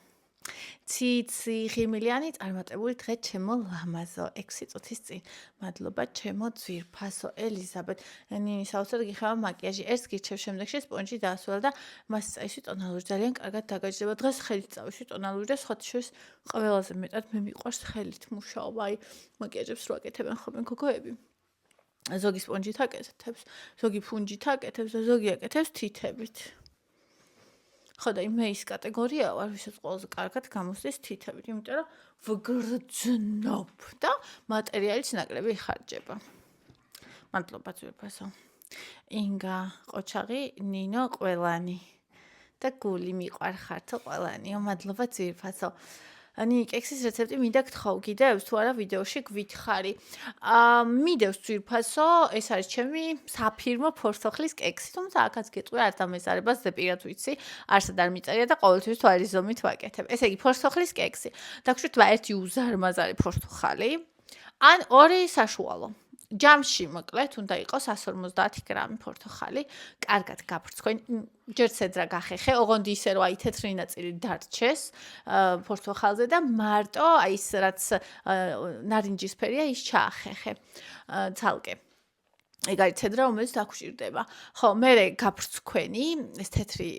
ციცი ღიმილიანი წარმატებული დღე ჩემო ლამაზო 6 წუთის წინ მადლობა ჩემო ძვირფასო ელიზაბეთ ნინის აუცილებლად გიხება მაკიაჟი ერთ გირჩევ შემდეგში სპონჯი დაასვლა და მას წაისვი ტონალური ძალიან კარგად დაგაჯდება დღეს ხელით წავისვი ტონალური და სხვათა შორის ყველაზე მეტად მე მიყვარს ხელით მუშაობა აი მაკიაჟებს რო აკეთებენ ხოლმე გოგოები ზოგი სპონჯით აკეთებს ზოგი ფუნჯით აკეთებს და ზოგი აკეთებს თითებით ხო და მე ის კატეგორია ვარ, ვისაც ყველაზე კარგად გამოსდის თითებით, იმიტომ რომ ვგრძნობ და მატერიალიც ნაკლები ხარჯება. მადლობა ძვირფასო. ინგა, ყოჩაღი, ნინო, ყველანი და გული მიყვარხართო ყველანიო, მადლობა ძვირფასო. Ani კექსის რეცეპტი მინდა გთხოვ კიდევ თუ არა ვიდეოში გვითხარი. მიდევს ძვირფასო, ეს არის ჩემი საფირმო ფორსოხლის კექსი, თუმცა აქაც გეტყვი არ დამეზარებას ზეპირად ვიცი, არსად არ მიწერია და ყოველთვის თვალის ზომით ვაკეთებ. ესე იგი ფორსოხლის კექსი. დაგშვით ერთი უზარმაზარი ფორსოხალი, ან ორი საშუალო. ჯამში მოკლედ უნდა იყოს 150 გრამი ფორთოხალი, კარგად გაფრცხვენ, ჯერ ცედრა გახეხე, ოღონდ ისე რომ აი თეთრი ნაწილი დარჩეს ფორთოხალზე და მარტო აი ის რაც ნარინჯისფერია ის ჩაახეხე ცალკე. ეგ არის ცედრა, რომელიც დაგხვირდება. ხო, მე გაფრცქვენი, ეს თეთრი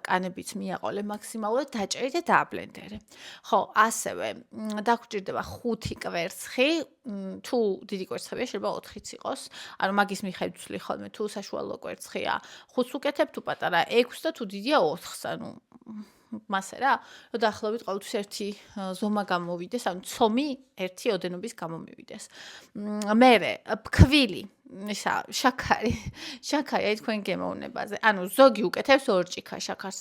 კანებიც მიაყოლე მაქსიმალურად, დაჭერი და დააბლენდერე. ხო, ასევე დაგხვირდება 5 კვერცხი, თუ დიდი კვერცხებია, შეიძლება 4-იც იყოს. ანუ მაგის მიხედვით ვცვლი ხოლმე, თუ საშუალო კვერცხია 5-ს უკეთებ, თუ პატარა 6-ს და თუ დიდია 4-ს, ანუ მასე რა, რომ დაახლოებით ყოველთვის ერთი ზომა გამოვიდეს, ანუ ცომი ერთი ოდენობის გამომივიდეს. მერე ფქვილი ისა შაქარი აი თქვენ გემოვნებაზე. ანუ ზოგი უკეთებს 2 ჭიქა შაქარს.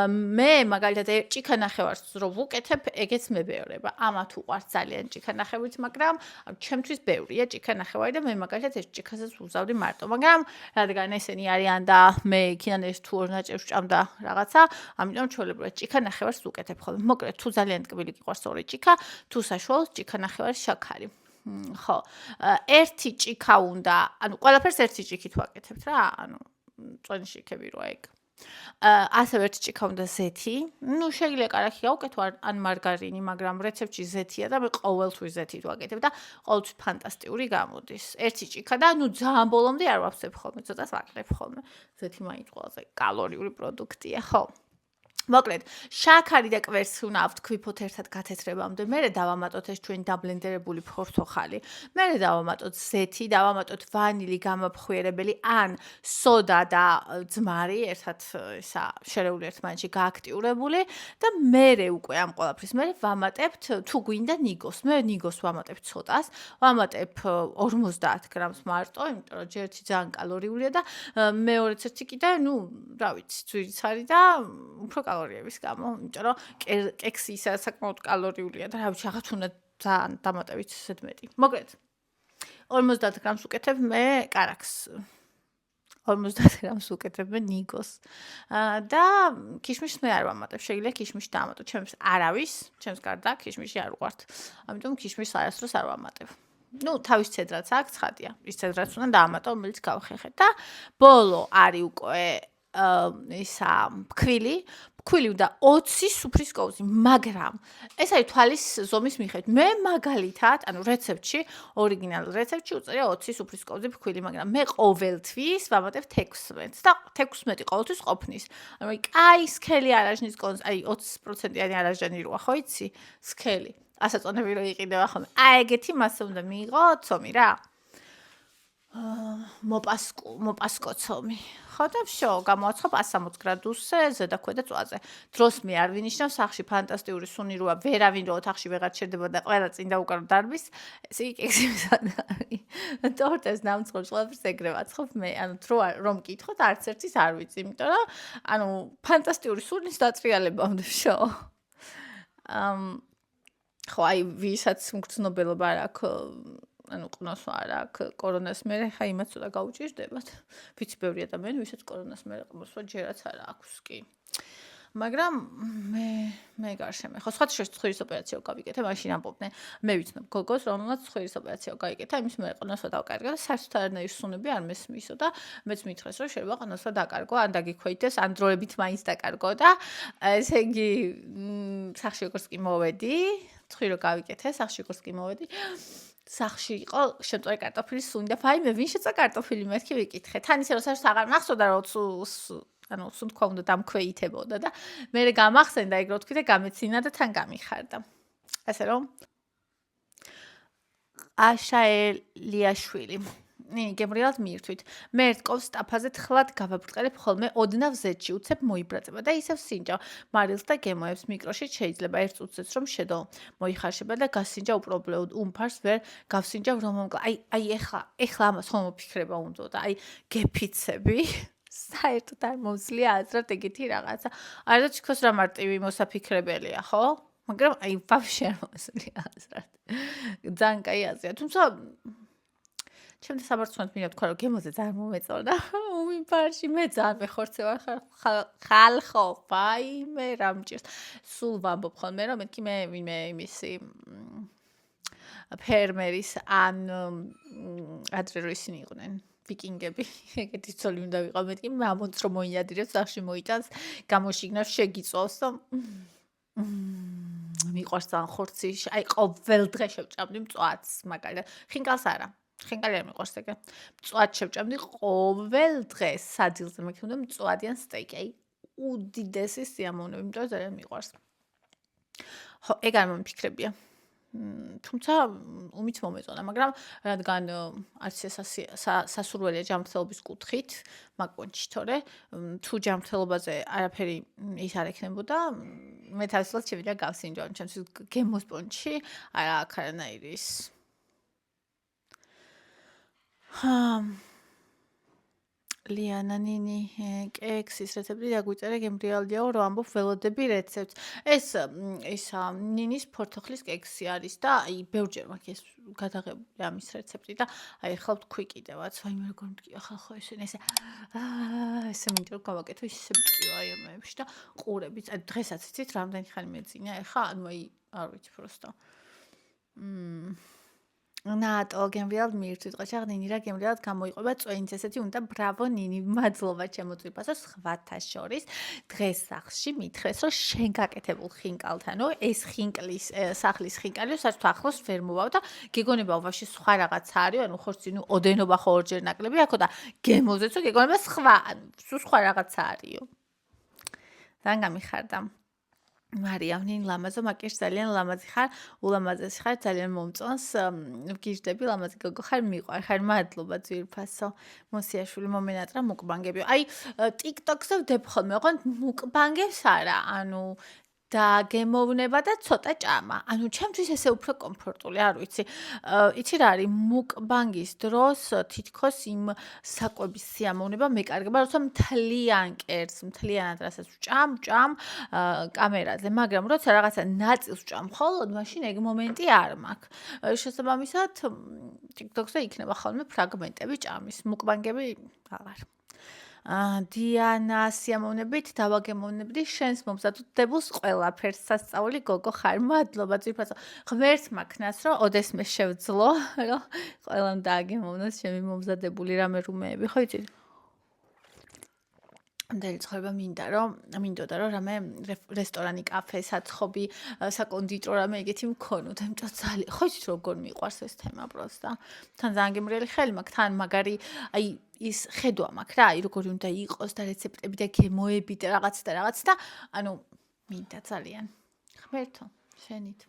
მე მაგალითად ჭიქა ნახევარს რო ვუკეთებ, ეგეც მებეორება. ამათ უყვარს ძალიან ჭიქა ნახევრით, მაგრამ ჩემთვის ბევრია ჭიქა ნახევარი და მე მაგალითად ეს ჭიქასაც ვუზავდი მარტო. მაგრამ რადგან ესენი არიან და მე იქიდან ეს თუ 2 ნაჭებს ჭამდა რაღაცა, ამიტომ ჩვეულებრივად ჭიქა ნახევარს ვუკეთებ ხოლმე. მოკლედ თუ ძალიან ტკბილი გიყვარს 2 ჭიქა, თუ საშუალოს ჭიქა ნახევარი შაქარი. ხო, ერთი ჭიქა უნდა, ანუ ყველაფერს ერთი ჭიქით ვაკეთებთ რა, ანუ წვენში იქები რა ეგ. ასევე ერთი ჭიქა უნდა ზეთი. ნუ შეიძლება კარაქი გავუკეთო ან მარგარინი, მაგრამ რეცეპტში ზეთია და მე ყოველთვის ზეთით ვაკეთებ და ყოველთვის ფანტასტიკური გამოდის. ერთი ჭიქა და ნუ ძალიან ბოლომდე არ ვაფსებ ხოლმე, ცოტას ვაკეთებ ხოლმე. ზეთი მაინც ყველაზე კალორიული პროდუქტია, ხო? მოკლედ, შაქარი და კვერცხი უნდა ავთქვიფოთ ერთად გათეთრებამდე. მერე დავამატოთ ეს ჩვენი დაბლენდერებული ფორთოხალი. მერე დავამატოთ ზეთი, დავამატოთ ვანილი გამაფხვიერებელი ან სოდა და ძმარი ერთად ისა შერეული ერთმანეთში გააქტიურებული და მერე უკვე ამ ყველაფრის მერე ვამატებთ თუ გვინდა ნიგოს. მე ნიგოს ვამატებ ცოტას, ვამატებ 50 გრამს მარტო, იმიტომ რომ ჯერთი ძალიან კალორიულია და მეორეც ერთი კიდე, ნუ, რა ვიცი, ძვირიცარი და უფრო კალორიების გამო, იმიტომ რომ კექსი ისა საკმაოდ კალორიულია და რა ვიცი, რაღაც უნდა ძალიან დამატებით ისეთ მეტი. მოკლედ 50 გრამს უკეთებ მე კარაქს. 50 გრამს უკეთებ მე ნიგოს. და ქიშმიშს მე არ ვამატებ. შეიძლება ქიშმიში დავამატო. ჩემს არავის, ჩემს გარდა ქიშმიში არ უყვართ. ამიტომ ქიშმიშს არასდროს არ ვამატებ. ნუ თავის ცედრაც აქვს, ცხადია. ის ცედრაც უნდა დავამატო, რომელიც გავხეხეთ და ბოლო არის უკვე ისა ფქვილი უნდა 20 სუფრის კოვზი, მაგრამ ეს არის თვალის ზომის მიხედვით. მე მაგალითად, ანუ რეცეპტში, ორიგინალ რეცეპტში უწერია 20 სუფრის კოვზი ფქვილი, მაგრამ მე ყოველთვის ვამატებ 16 და 16 ყოველთვის ყოფნის. ანუ კაი სქელი არაჟნის კონს, აი 20%-იანი არაჟანი როა, ხო იცი? სქელი. ასაწონები რო იყიდება ხოლმე. აი ეგეთი მასე უნდა მიიღო ცომი რა. მოპასკო ცომი. ხო და ვშო, გამოაცხობ 160 გრადუსზე ზედაქვედა წვაზე. დროს მე არ ვინიშნავ, სახში ფანტასტიკური სუნი როა, ვერავინ რო ოთახში ვეღარ ჩერდება და ყველა წინ დაუკარო დარბის, ესე იგი კექსი არის. ტორტებს ნამწყობს ყველაფერს ეგრე ვაცხობ მე, ანუ რომ მკითხოთ, არც ერთის არ ვიცი, იმიტომ რომ ანუ ფანტასტიკური სუნის დატრიალებამდე ვშო. ხო, აი ვისაც მგრძნობელობა არ აქვს ანუ ყნოს არ აქვს კორონას მერე, ხა იმაც ცოტა გაუჭირდებათ. ვიცი ბევრი ადამიანი, ვისაც კორონას მერე ყნოს ჯერაც არ აქვს კი. მაგრამ მე გარშემე. ხო, სხვა შეს ცხვირის ოპერაციო გავიკეთე, მაშინ ამბობდნენ, მე ვიცნობ გოგოს, რომელსაც ცხვირის ოპერაციო გაიკეთა, იმის მერე ყნოსვა დავკარგა და საერთოდ არანაირი სუნები არ მესმისო და მეც მითხრეს, რომ შეიძლება ყნოსვა დაკარგო, ან დაგიქვეითდეს, ან დროებით მაინც დაკარგო და ესე იგი სახში როგორც კი მოვედი, ცხვირი რო გავიკეთე, სახში როგორც კი მოვედი სახში იყო შემწვარი კარტოფილის სუნი და ფაიმე ვინ შეწა კარტოფილი მეთქი ვიკითხე. თან ისე რომ საერთოდ აღარ მახსოვდა რომ ანუ სულ თქვა უნდა დამქვეითებოდა და მე გამახსენდა ეგ რო თქვი და გამეცინა და თან გამიხარდა. ასე რომ აშაელიაშვილი გემრიელად მიირთვით. მე ერთ კოვს სტაფაზე თხლად გავაბრტყელებ ხოლმე ოდნავ ზეთში უცებ მოიბრაწება და ისევ სინჯავ. მარილს და გემოებს მიკროში შეიძლება ერთ წუთსაც რომ შედო მოიხარშება და გასინჯა უპრობლემოდ უმფარს ვერ გავსინჯავ რომ აი ეხლა ამას ხომ მოფიქრება უნდა და აი გეფიცები საერთოდ არ მომძლია აზრად ეგეთი რაღაცა. არა და თქოს რა მარტივი მოსაფიქრებელია, ხო? მაგრამ აი ვაფშე არ მომძლია აზრად. ძალიან კაი აზრია. თუმცა ჩემს საბარცხვენთ მინდა თქვა რომ გემოზე ძალიან მომეწონა. უმიფარში მე ძალიან მეხორცე ვარ ხალხო, ფაიმე რამჭირს. სულ ვამბობ ხოლმე რომ მეთქი მე ვინმე იმისი ფერმერის ან ადრე რო ისინი იყვნენ ვიკინგები, ეგეთი ცოლი უნდა ვიყო მეთქი მამონტს რომ მოინადირებს, სახში მოიტანს, გამოშიგნავს, შეგიწოს და მიყვარს ძალიან ხორცი. აი ყოველ დღე შევჭამდი მწვადს, მაგალითად, ხინკალს არა. ხინკალი არ მიყვარს ეგრე. მწვად შევჭამდი ყოველ დღე სადილზე მე ქონდა მწვადიან სტეიკი. აი უდიდესი სიამოვნები, იმიტომ რომ ძალიან მიყვარს. ხო, ეგ არ მომიფიქრებია. თუმცა უმიც მომეწონა, მაგრამ რადგან არც სასურველია ჯანმრთელობის კუთხით, მაგ პონჩში თორე თუ ჯანმრთელობაზე არაფერი ის არ ექნებოდა, მე თავისუფლად შევიდა გავსინჯო, ჩემთვის გემოს პონჩში არა აქ არანაირი ის ლიანა ნინი კექსის რეცეპტი დაგვიწერე გემრიალდიაო რომ ამბობ ველოდები რეცეპტს. ეს ისა ნინის ფორთოხლის კექსი არის და აი ბევრჯერ მაქვს ეს გადაღებული ამის რეცეპტი და აი ახლა ვთქვი კიდევაც. ვაიმე როგორ მტკია ხალხო ესენი ესე ესე მინდა რომ გავაკეთო ისე მტკივა აი ამებში და ყურებით. აი დღესაც იცით რამდენი ხანი მეძინა ეხა ანუ აი არ ვიცი просто. ნატო გემრიალად მიირთვით ნინი რა გემრიალად გამოიყვება წვენიც ესეთი უნდა ბრავო ნინი მადლობა ჩემო წვიფასო სხვათა შორის დღეს სახლში მითხრეს რომ შენ გაკეთებულ ხინკალთანო ეს ხინკლის სახლის ხინკალიო საერთოდ ახლოს ვერ მოვალ და გეგონება ვაში სხვა რაღაც არის ანუ ხორცი ნუ ოდენობა ხო ორჯერ ნაკლები აქო და გემოზეცო გეგონება სხვა ანუ სულ სხვა რაღაც არისო ძალიან გამიხარდა მარიამ ნინ ლამაზო მაკეშ ძალიან ლამაზი ხარ ულამაზესი ხარ ძალიან მომწონს გიჟდები ლამაზი გოგო ხარ მიყვარ ხარ მადლობა ძვირფასო მოსიაშვილი მომენატრა მუკბანგები აი TikTok-ზე ვდებ ხოლმე ოღონდ მუკბანგებს არა ანუ და გემოვნება და ცოტა ჭამა. ანუ ჩემთვის ესე უფრო კომფორტული, არ ვიცი. იცი რა არის მუკბანგის დროს თითქოს იმ საკვების სიამოვნება მეკარგება, როცა მთლიან კერს, მთლიანად რასაც ვჭამ კამერაზე, მაგრამ როცა რაღაცა ნაწილს ვჭამ მხოლოდ, მაშინ ეგ მომენტი არ მაქვს. შესაბამისად, TikTok-ზე იქნება ხოლმე ფრაგმენტები ჭამის. მუკბანგები აღარ. დიანა სიამოვნებით დავაგემოვნებდი შენს მომზადებულს ყველაფერს სასწაული გოგო ხარ მადლობა ძვირფასო ღმერთს მაქნას რომ ოდესმე შევძლო რომ ყველამ დააგემოვნოს ჩემი მომზადებული რამე რუმეები ხო იცით დაიწყება მინდოდა რომ რამე რესტორანი კაფე საცხობი საკონდიტრო რამე ეგეთი მქონოთ ამიტომ ძალიან ხო იცით როგორ მიყვარს ეს თემა პროსტა თან ძალიან გემრიელი ხელი მაქვს თან მაგარი აი ის ხედვა მაქვს რა აი როგორი უნდა იყოს და რეცეპტები და გემოები და რაღაც და ანუ მინდა ძალიან ღმერთო შენით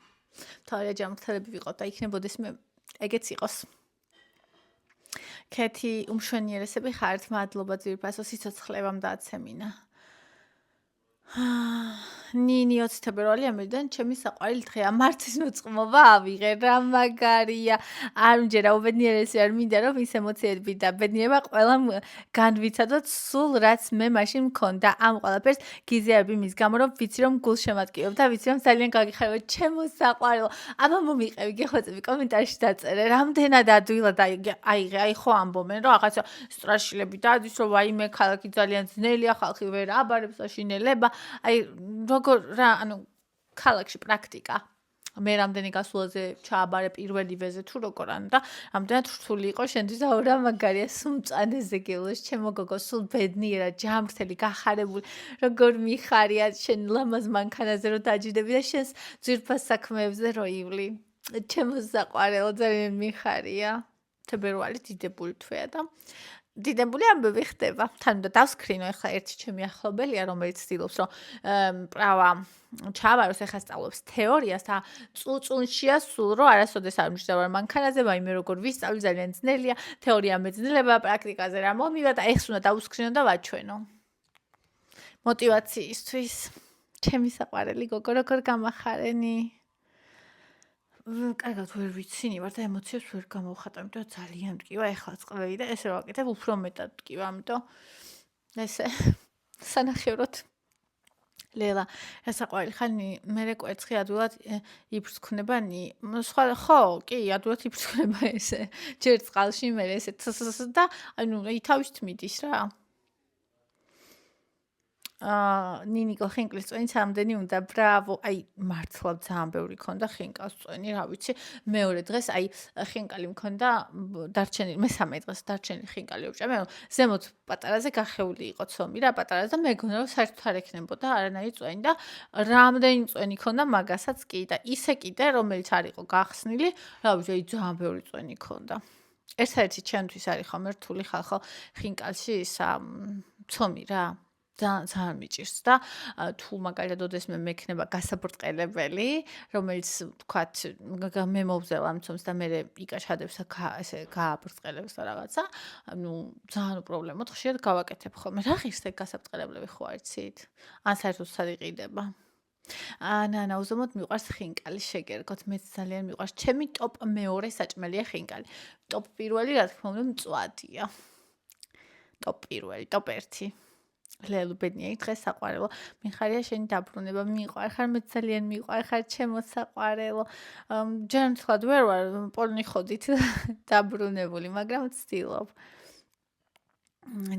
თორე ჯამრთელები ვიყავ და იქნებოდეს მე ეგეც იყოს ქეთი უმშვენიერესები ხართ მადლობა ძვირფასო სიცოცხლევამ დააცემინა ნინი 20 თებერვალია მედან ჩემი საყვარელი დღეა მარტის მოწყმობა ავიღე რა მაგარია არ მჯერა უბედნიერესი არ მინდა რომ ის ემოციები და ბედნიერება ყველამ განვიცადოთ სულ რაც მე მაშინ მქონდა ამ ყველაფერს გიზიარები მის გამო რომ ვიცი რომ გულშემატკივებ და ვიცი რომ ძალიან გაგიხარებათ ჩემო საყვარელო აბა მომიყევი გეხვეწები კომენტარში დაწერე რამდენად ადვილად აიღე აი ხო ამბობენ რომ რაღაცა სტრაშილები დადის რომ ვაიმე ქალაქი ძალიან ძნელია ხალხი ვერ აბარებს აშინელება აი როგორ რა ანუ ქალაქში პრაქტიკა მე რამდენი გასულაზე ჩააბარე პირველივეზე თუ როგორ ანუ და რამდენად რთული იყო შენთვის აუ რა მაგარია სუმწანეზე გელოს ჩემო გოგო სულ ბედნიერად ჯამრთელი გახარებული როგორ მიხარია შენ ლამაზ მანქანაზე რომ დაჯდები და შენს ძვირფას საქმეებზე რო ივლი ჩემო საყვარელო ძალიან მიხარია თებერვალი დიდებული თვეა და დიდებული ამბები ხდება. თან უნდა დავსკრინო ახლა ერთი ჩემი ახლობელია, რომელიც ცდილობს რომ პრავა ჩავაროს ახლა სწავლობს თეორიას და წუწუნშია სულ რომ არასოდეს არ მჯდავარ მანქანაზე, ვაიმე როგორ ვისწავლი ძალიან ძნელია, თეორია მეძნელება, პრაქტიკაზე რა მომივა და ეხს უნდა დავსკრინო და ვაჩვენო. მოტივაციისთვის ჩემი საყვარელი გოგო როგორ გამახარენი კარგად ვერ ვიცინი ვარ და ემოციებს ვერ გამოვხატავ, იმიტომ ძალიან მტკივა ეხლა წყლები და ესე ვაკეთებ უფრო მეტად მტკივა, ამიტომ ესე სანახევროდ ლელა საყვარელი ხანი მე კვერცხი ადვილად იფრცხნებანი სხვა ხო კი ადვილად იფრცხნება ესე ჯერ წყალში მე ესე და ანუ ითავისთ მიდის რა ნინიკო ხინკლის წვენიც ამდენი უნდა ბრავო აი მართლა ძალიან ბევრი ქონდა ხინკალს წვენი რა ვიცი მეორე დღეს აი ხინკალი მქონდა დარჩენილი მესამე დღეს დარჩენილი ხინკალი ვჭამე ზემოთ პატარაზე გახეული იყო ცომი რა პატარაზე და მეგონა რომ საერთოდ არ ექნებოდა არანაირი წვენი და რამდენი წვენი ქონდა მაგასაც კი და ისე კიდე რომელიც არ იყო გახსნილი რა ვიცი აი ძალიან ბევრი წვენი ქონდა ერთადერთი ჩემთვის არის ხოლმე რთული ხალხო ხინკალში ისა ცომი რა ძალიან მიჭირს და თუ მაგალითად ოდესმე მექნება გასაბრწყელებელი, რომელიც თქვათ მე მოვზელ ამ ცომს და მე იკაშადებს ესე გააბრწყელებს და რაღაცა, ანუ ძალიან პრობლემოთ ხშირად გავაკეთებ ხოლმე. რა ღირს ეგ გასაბრწყელებლები ხო არიცით? ან საერთოდ სად იყიდება? ანა უზომოდ მიყვარს ხინკალი შეგერგოთ მეც ძალიან მიყვარს ჩემი ტოპ მეორე საჭმელია ხინკალი ტოპ პირველი რა თქმა უნდა მწვადია ტოპ პირველი ტოპ 1 ლელუ ბედნიერი დღეს საყვარელო მიხარია შენი დაბრუნება მიყვარხარ მე ძალიან მიყვარხარ ჩემო საყვარელო ჯერ თქვათ ვერ ვარ პოლნი ხოდით დაბრუნებული მაგრამ ვცდილობ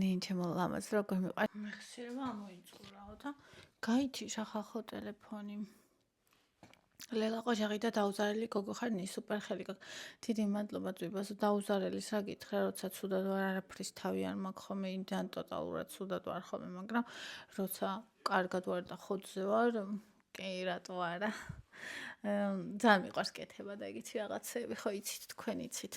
ნინ ჩემო ლამაზ როგორ მიყვარ მეხსიერება ამოიწურაო და გაიჩიშა ხალხო ტელეფონი ლელა ყოჟაღი და დაუზარელი გოგო ხარ ნი სუპერ ხელი გოგო დიდი მადლობა ძვიბასო დაუზარელის რა გითხრა როცა ცუდად ვარ არაფრის თავი არ მაქვს ხოლმე იმდან ტოტალურად ცუდად ვარ ხოლმე მაგრამ როცა კარგად ვარ და ხოძზე ვარ კი რატო არა ძალიან მიყვარს კეთება და იგიცი რაღაცები ხო იცით თქვენ იცით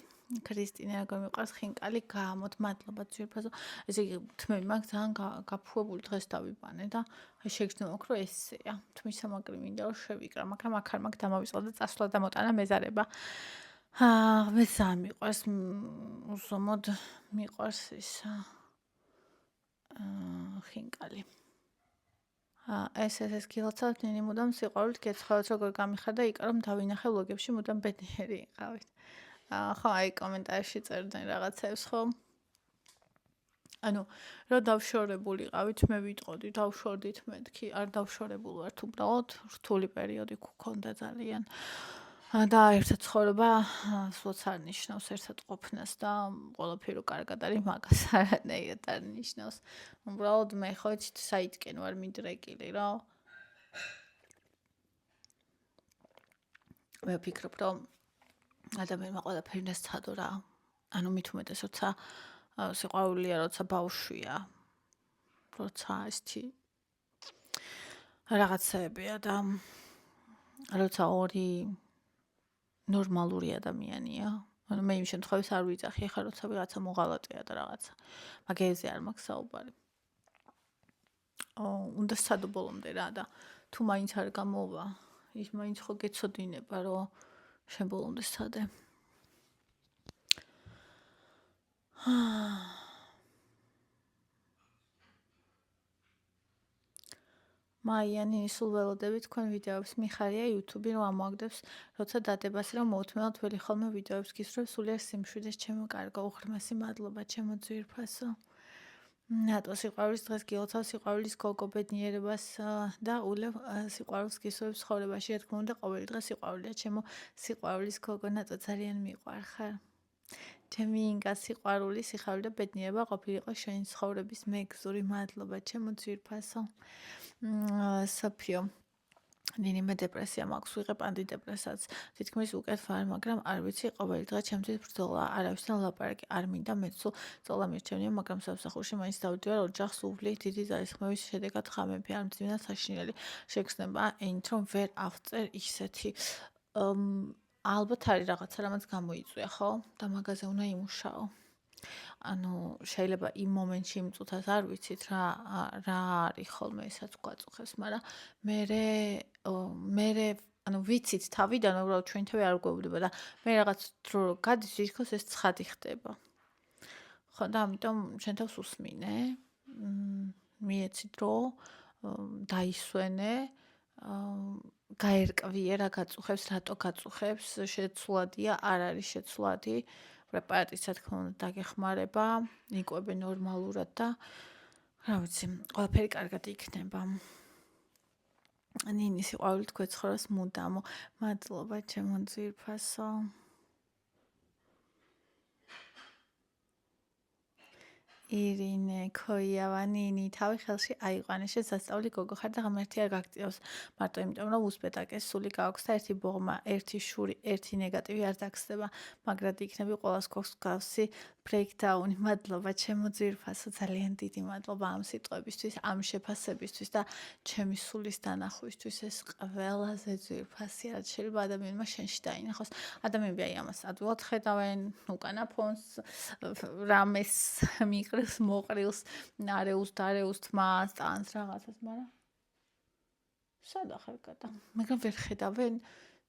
ქრისტინე როგორ მიყვარს ხინკალი გამოთ მადლობა ძვირფასო ესე იგი თმები მაგ ძალიან გაფუებული დღეს დავიბანე და შეგრძნო რომ ესეა თმისამაგრი მინდა რომ შევიკრა მაგრამ აქ არ მაგ დამავიწყდა და წასვლა და მოტანა მეზარება მე ძალიან მიყვარს უზომოდ მიყვარს ისა ხინკალი ეს გილოცავთ ნინი მუდამ სიყვარულით გეცხავთ როგორ გამიხარ და იკა რომ დავინახე ვლოგებში მუდამ ბედნიერი იყავით ხო აი კომენტარებში წერდნენ რაღაცებს ხო ანუ რა დავშორებულიყავით მე ვიტყოდი დავშორდით მეთქი არ დავშორებულ ვართ უბრალოდ რთული პერიოდი გქონდა ძალიან და ერთად ცხოვრება სულაც არ ნიშნავს ერთად ყოფნას და ყველაფერი კარგად არის მაგას არანაირად არ ნიშნავს უბრალოდ მე ხო საითკენ ვარ მიდრეკილი რა მე ვფიქრობ რომ ადამიანმა ყველაფერი უნდა სცადო რა ანუ მით უმეტეს როცა სიყვარულია როცა ბავშვია როცა ესეთი რაღაცებია და როცა ორი ნორმალური ადამიანია ანუ მე იმ შემთხვევაში არ ვიძახი ხა როცა ვიღაცა მოღალატეა და რაღაცა მაგაზე არ მაქვს საუბარი უნდა სცადო ბოლომდე რა და თუ მაინც არ გამოვა ის მაინც ხო გეცოდინება რომ შენ ბოლომდე სცადე მაიანი სულ ველოდები თქვენ ვიდეოებს მიხარია YouTube-ი რომ ამოაგდებს როცა დადებას რომ მოუთმენლად ველი ხოლმე ვიდეოებს გისურვებ სულიერ სიმშვიდეს ჩემო კარგო უღრმესი მადლობა ჩემო ძვირფასო ნატო სიყვარულის დღეს გილოცავ სიყვარულის გოგო ბედნიერებას და ულევ სიყვარულს გისურვებ ცხოვრებაში რა თქმა უნდა ყოველი დღე სიყვარულია ჩემო სიყვარულის გოგო ნატო ძალიან მიყვარხარ ჩემი ინგა სიყვარული სიხარული და ბედნიერება ყოფილიყო შენი ცხოვრების მეგზური მადლობა ჩემო ძვირფასო სოფიო ნინი მე დეპრესია მაქვს ვიღებ ანტიდეპრესანტს თითქმის უკეთ ვარ მაგრამ არ ვიცი ყოველი დღე ჩემთვის ბრძოლა არავისთან ლაპარაკი არ მინდა მე წოლა მირჩევნია მაგრამ სამსახურში მაინც დავდივარ ოჯახს უვლი დიდი ძალისხმევის შედეგად ღამები არ მძინა საშინელი შეგრძნება ენით რომ ვერ ავწერ ისეთი ალბათ არის რაღაცა რამაც გამოიწვია ხო და მაგაზე უნდა იმუშაო ანუ შეიძლება იმ მომენტში იმ წუთას არ ვიცით რა არის ხოლმე ესაც გვაწუხებს მაგრამ მე ანუ ვიცით თავიდან უბრალოდ ჩვენ თავი არ გვეუბნება და მე რაღაც დრო გადის თითქოს ეს ცხადი ხდება ხო და ამიტომ შენ თავს უსმინე მიეცი დრო დაისვენე გაერკვიე რა გაწუხებს რატო გაწუხებს შეცვლადია არ არის შეცვლადი პრეპარატი რა თქმა უნდა დაგეხმარება იკვებე ნორმალურად და რა ვიცი ყველაფერი კარგად იქნება ნინი სიყვარულით გვეცხოვროს მუდამო მადლობა ჩემო ძვირფასო ირინე ქოიავა ნინი თავი ხელში აიყვანე შესასწავლი გოგო ხარ და ღმერთი არ გაგწიოს მარტო იმიტომ რომ უსპეტაკეს სული გააქვს და ერთი ბოღმა ერთი შური ერთი ნეგატივი არ დაგხსდება მაგრად იქნები ყოველს გვაქვს გავსი ბრეიქდაუნი მადლობა ჩემო ძვირფასო ძალიან დიდი მადლობა ამ სიტყვებისთვის ამ შეფასებისთვის და ჩემი სულის დანახვისთვის ეს ყველაზე ძვირფასია რაც შეიძლება ადამიანმა შენში დაინახოს ადამიანები აი ამას ადვილად ხედავენ უკანა ფონს რამეს მიყრეს მოყრილს არეულს დარეულს თმას ტანს რაღაცას მაგრამ სადა ხარ გადა მაგრამ ვერ ხედავენ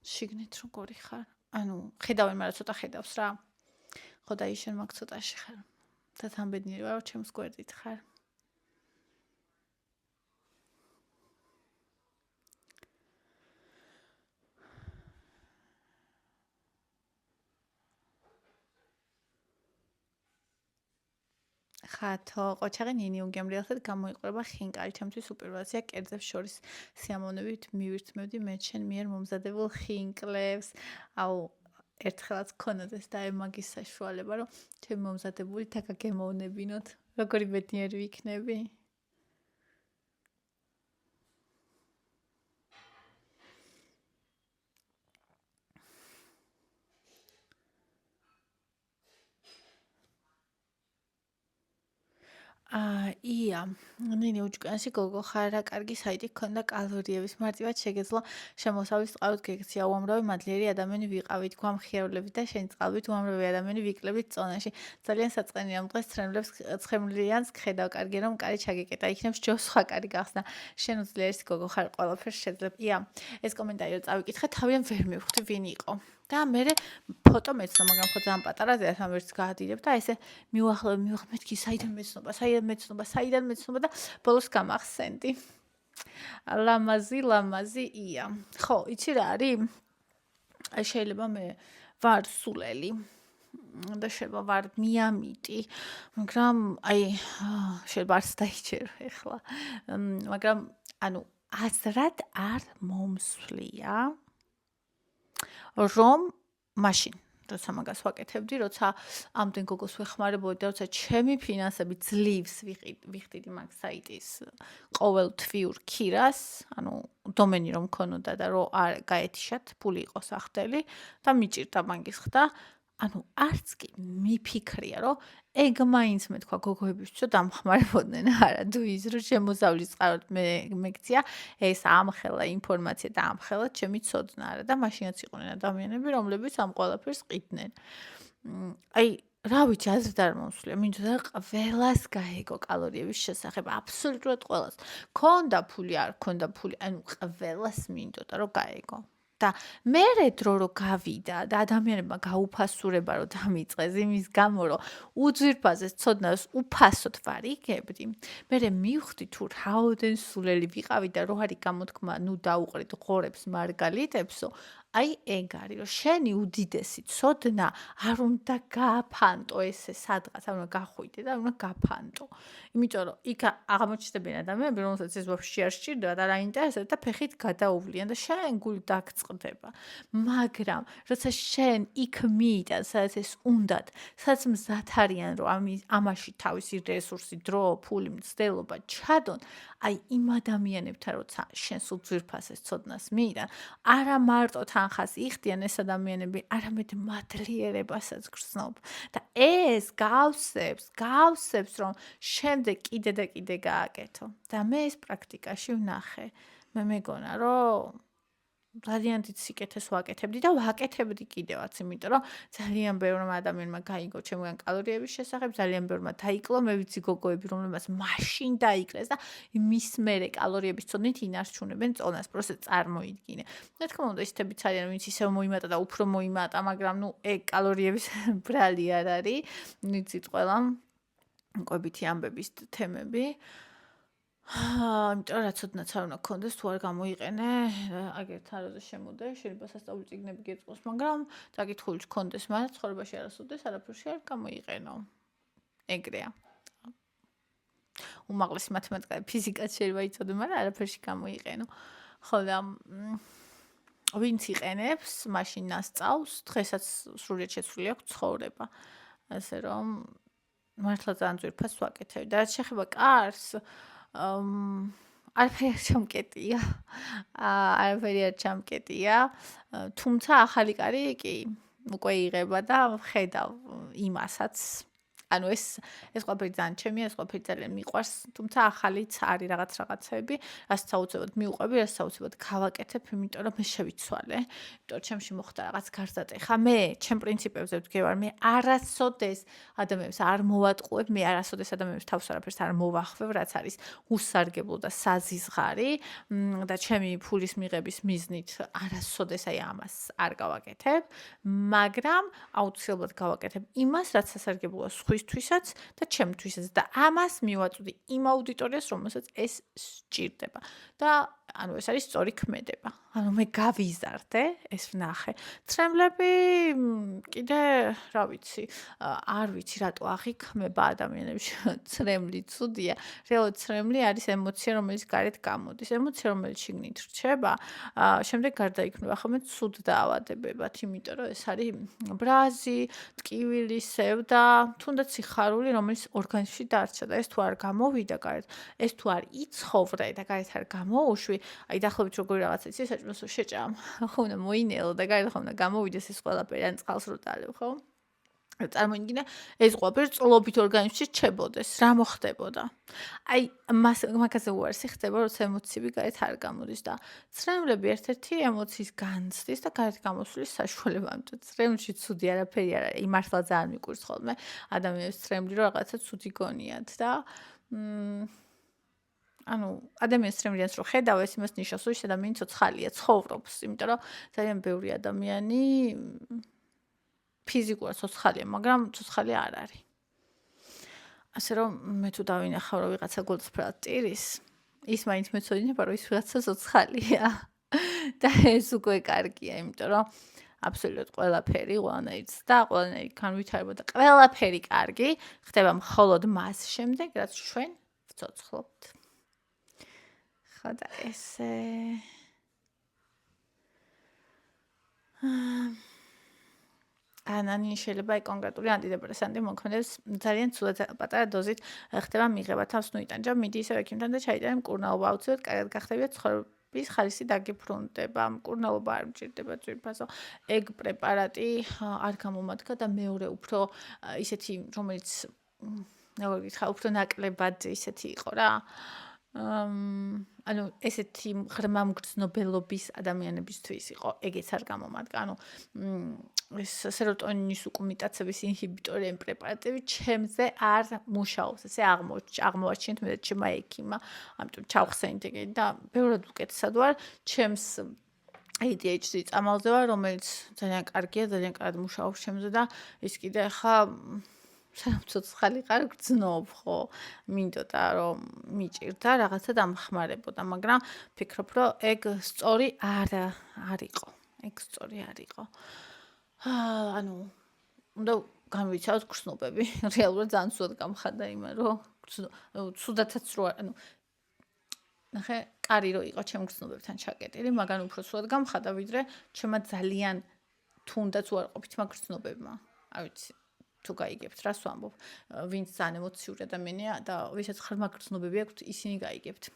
შიგნით როგორი ხარ ანუ ხედავენ მაგრამ ცოტა ხედავს რა ხო და ის შენ მაგ ცოტაში ხარ და თან ბედნიერი ვარ რომ ჩემს გვერდით ხარ ხათო ყოჩაღი ნინი უგემრიელად გამოიყურება ხინკალი ჩემთვის უპირველესია კერძებს შორის სიამოვნებით მივირთმევდი მე შენ მიერ მომზადებულ ხინკლებს აუ ერთხელაც ქონოდეს და მაგის საშუალება რომ ჩემი მომზადებული თაკა გემოვნებინოთ როგორი ბედნიერი ვიქნები ია, ნინი უჭკანში გოგო ხარა კარგი საიტი ქონდა კალორიების მარტივად შეგეძლო შემოსავლის წყალით გექცია უამრავი მადლიერი ადამიანი ვიყავით გვამხიარებლებით და შენი წყალობით უამრავი ადამიანი ვიკლებით წონაში ძალიან საწყენია ამ დღეს ცხენლებს ცხენლიანს გხედავ კარგი რომ კარი ჩაგეკეტა იქნებს ჯო სხვა კარი გახსნა შენ უძლიერესი გოგო ხარ ყველაფერს შეძლებ ია ეს კომენტარი რომ წავიკითხე თავიდან ვერ მივხვდი ვინ იყო და მე ფოტო მეცნო, მაგრამ ხო ძალიან პატარაზე ამ ერთს გაადიდებ და ესე მივახლებ მეთქი საიდან მეცნობა და ბოლოს გამახსენდი. ლამაზი ია. ხო, იცი რა არის? შეიძლება მე ვარ სულელი და შეიძლება ვარ მიამიტი, მაგრამ შეიძლება არც დაიჭერო ეხლა. მაგრამ ანუ აზრად არ მომსვლია. რომ მაშინ როცა მაგას ვაკეთებდი, როცა ამდენ გოგოს ვეხმარებოდი და როცა ჩემი ფინანსები ძლივს ვიხდიდი მაგ საიტის ყოველთვიურ ქირას, ანუ დომენი რომ მქონოდა და რომ არ გაეთიშათ, ფული იყოს ახდელი და მიჭირდა მაგის ხდა, ანუ არც კი მიფიქრია, რომ ეგ მაინც მე თქვა გოგოებისთვის დამხმარებოდნენ არა თუ ის რომ შემოსავლის წყაროდ მეკცია ეს ამხელა ინფორმაცია და ამხელა ჩემი ცოდნა არა და მაშინაც იყვნენ ადამიანები რომლებიც ამ ყველაფერს ყიდნენ რა ვიცი აზრით არ მომსვლია მინდოდა ყველას გაეგო კალორიების შესახებ აბსოლუტურად ყველას ქონდა ფული არ ქონდა ფული ანუ ყველას მინდოდა რომ გაეგო და მერე დრო რო გავიდა და ადამიანებმა გაუფასურება რომ დამიწყეს იმის გამო რომ უძვირფასეს ცოდნას უფასოდ ვარიგებდი მერე მივხვდი თუ რაოდენ სულელი ვიყავი და რო არის გამოთქმა ნუ დაუყრით ღორებს მარგალიტებსო აი ეგ არის რომ შენი უდიდესი ცოდნა არ უნდა გააფანტო ესე სადღაც არ უნდა გახვიდე და უნდა გააფანტო იმიტომ რომ იქ აღმოჩნდებიან ადამიანები რომელსაც ეს ვაფშე არ სჭირდება და რა ინტერესებს და ფეხით გადაუვლიან და შენ გული დაგწყდება მაგრამ როცა შენ იქ მიიტან სადაც ეს უნდათ სადაც მზად არიან რომ ამაში თავისი რესურსი დრო ფული მცდელობა ჩადონ აი იმ ადამიანებთან როცა შენს უძვირფასეს ცოდნას მიიტან არა მარტო თანხას იხდიან ეს ადამიანები არამედ მადლიერებასაც გრძნობ და ეს გავსებს რომ შემდეგ კიდე და კიდე გააკეთო და მე ეს პრაქტიკაში ვნახე მე მეგონა რომ ძალიან დიდ სიკეთეს ვაკეთებდი და ვაკეთებდი კიდევაც იმიტომ რომ ძალიან ბევრმა ადამიანმა გაიგო ჩემგან კალორიების შესახებ ძალიან ბევრმა დაიკლო მე ვიცი გოგოები რომლებსაც მაშინ დაიკლეს და მის მერე კალორიების ცოდნით ინარჩუნებენ წონას პროსე წარმოიდგინე რა თქმა უნდა ისეთებიც არიან ვინც ისევ მოიმატა და უფრო მოიმატა მაგრამ ნუ ეგ კალორიების ბრალი არ არის იცით ყველა ყვებითი ამბების თემები იმიტომ რა ცოდნაც არ უნდა გქონდეს თუ არ გამოიყენე აგერთ არაზე შემოდე შეიძლება სასწავლო წიგნები გეწყოს მაგრამ დაკითხული გქონდეს მაგრამ ცხოვრებაში არასოდეს არაფერში არ გამოიყენო ეგრეა უმაღლესი მათემატიკა ფიზიკაც შეიძლება იცოდე მაგრამ არაფერში გამოიყენო ხო და ვინც იყენებს მაშინ ასწავს დღესაც სრულიად შეცვლილი აქვს ცხოვრება ასე რომ მართლა ძალიან ძვირფას ვაკეთებ და რაც შეეხება კარს არაფერი არ ჩამკეტია თუმცა ახალი კარი კი უკვე იღება და ხედავ იმასაც ანუ ეს ყველაფერი ძალიან ჩემია, ეს ყველაფერი ძალიან მიყვარს, თუმცა ახალიც არის რაღაცები, რასაც აუცილებლად მივყვები, რასაც აუცილებლად გავაკეთებ, იმიტომ რომ მე შევიცვალე, იმიტომ რომ ჩემში მოხდა რაღაც გარდატეხა. მე ჩემ პრინციპებზე ვდგევარ, მე არასოდეს ადამიანებს არ მოვატყუებ, მე არასოდეს ადამიანებს თავს არაფერს არ მოვახვევ, რაც არის უსარგებლო და საზიზღარი და ჩემი ფულის მიღების მიზნით არასოდეს აი ამას არ გავაკეთებ, მაგრამ აუცილებლად გავაკეთებ იმას, რაც სასარგებლოა სხვისთვისაც და ჩემთვისაც და ამას მივაწვდი იმ აუდიტორიას, რომელსაც ეს სჭირდება. და ანუ ეს არის სწორი ქმედება. ანუ მე გავიზარდე, ეს ვნახე. ცრემლები კიდე, რა ვიცი, არ ვიცი რატო აღიქმება ადამიანებში. ცრემლი ცუდია. რეალურად ცრემლი არის ემოცია, რომელიც გარეთ გამოდის. ემოცია, რომელიც შიგნით რჩება, შემდეგ გარდაიქმნება ხოლმე ცუდ დაავადებებად, იმიტომ რომ ეს არის ბრაზი, ტკივილი, სევდა, თუნდაც სიხარული, რომელიც ორგანიზმში დარჩა და ეს თუ არ გამოვიდა გარეთ, ეს თუ არ იცხოვრე და გარეთ არ გამოუშვი, აი დაახლოებით როგორი რაღაცა იცი, საჭმელს შეჭამ, ხო უნდა მოინელო და გარეთ ხო უნდა გამოვიდეს ეს ყველაფერი ან წყალს რო დალევ, ხო? წარმოიდგინე, ეს ყველაფერი წლობით ორგანიზმში რჩებოდეს, რა მოხდებოდა? აი მაგაზე უარსი ხდება, როცა ემოციები გარეთ არ გამოდის და ცრემლები ერთ-ერთი ემოციის განცდის და გარეთ გამოსვლის საშუალება, ამიტომ ცრემლში ცუდი არაფერი არ არის, მართლა ძალიან მიყურს ხოლმე ადამიანებს ცრემლი, რომ რაღაცა ცუდი გონიათ და ანუ ადამიანის ცრემლიანს რო ხედავ, ეს იმას ნიშნავს, რომ ეს ადამიანი ცოცხალია, ცხოვრობს, იმიტომ რომ ძალიან ბევრი ადამიანი ფიზიკურად ცოცხალია, მაგრამ ცოცხალი არ არის. ასე რომ მე თუ დავინახავ, რომ ვიღაცა გულწრფელად ტირის, ის მაინც მეცოდინება, რომ ის ვიღაცა ცოცხალია. და ეს უკვე კარგია, იმიტომ რომ აბსოლუტურად ყველაფერი, ყველანაირი ცდა, ყველანაირი განვითარება და ყველაფერი კარგი ხდება მხოლოდ მას შემდეგ, რაც ჩვენ ვცოცხლობთ. ხო და ესე ანანი შეიძლება კონკრეტული ანტიდეპრესანტი მოქმედებს ძალიან ცუდად პატარა დოზით ხდება მიღება თავს ნუ იტანჯა მიდი ისევ ექიმთან და ჩაიტარებ მკურნალობა აუცილებლად კარგად გახდებია ცხოვრების ხარისი დაგიფრუნდება მკურნალობა არ მჭირდება ძვირფასო ეგ პრეპარატი არ გამომადგა და მეორე უფრო ისეთი რომელიც როგორ გითხრა უფრო ნაკლებად ისეთი იყო რა ანუ ესეთი ღრმა მგრძნობელობის ადამიანებისთვის იყო ეგეც არ გამომადგა ანუ ეს სეროტონინის უკუმიტაცების ინჰიბიტორი ამ პრეპარატები ჩემზე არ მუშაობს ესე აღმოაჩინეთ მე ჩემმა ექიმმა ამიტომ ჩავხსენით ეგ და ბევრად უკეთესად ვარ ჩემს ADHD წამალზე ვარ რომელიც ძალიან კარგია ძალიან კარგად მუშაობს ჩემზე და ის კიდე ხა ცოცხალი ხარ გრძნობ ხო მინდოდა რომ მიჭირდა რაღაცა დამხმარებოდა მაგრამ ფიქრობ რომ ეგ სწორი არ იყო ეგ სწორი არ იყო ანუ უნდა განვიცავთ გრძნობები რეალურად ძალიან ცუდად გამხარდა იმან რომ ცუდათაც რო ანუ ნახე კარი რო იყო ჩემ გრძნობებთან ჩაკეტილი მაგან უფრო ცუდად გამხარდა ვიდრე ჩემმა ძალიან თუნდაც უარყოფით მაგ გრძნობებმა არ ვიცი თუ გაიგებთ რას ვამბობ ვინც ძალიან ემოციური ადამიანია და ვისაც ღრმა გრძნობები აქვთ ისინი გაიგებთ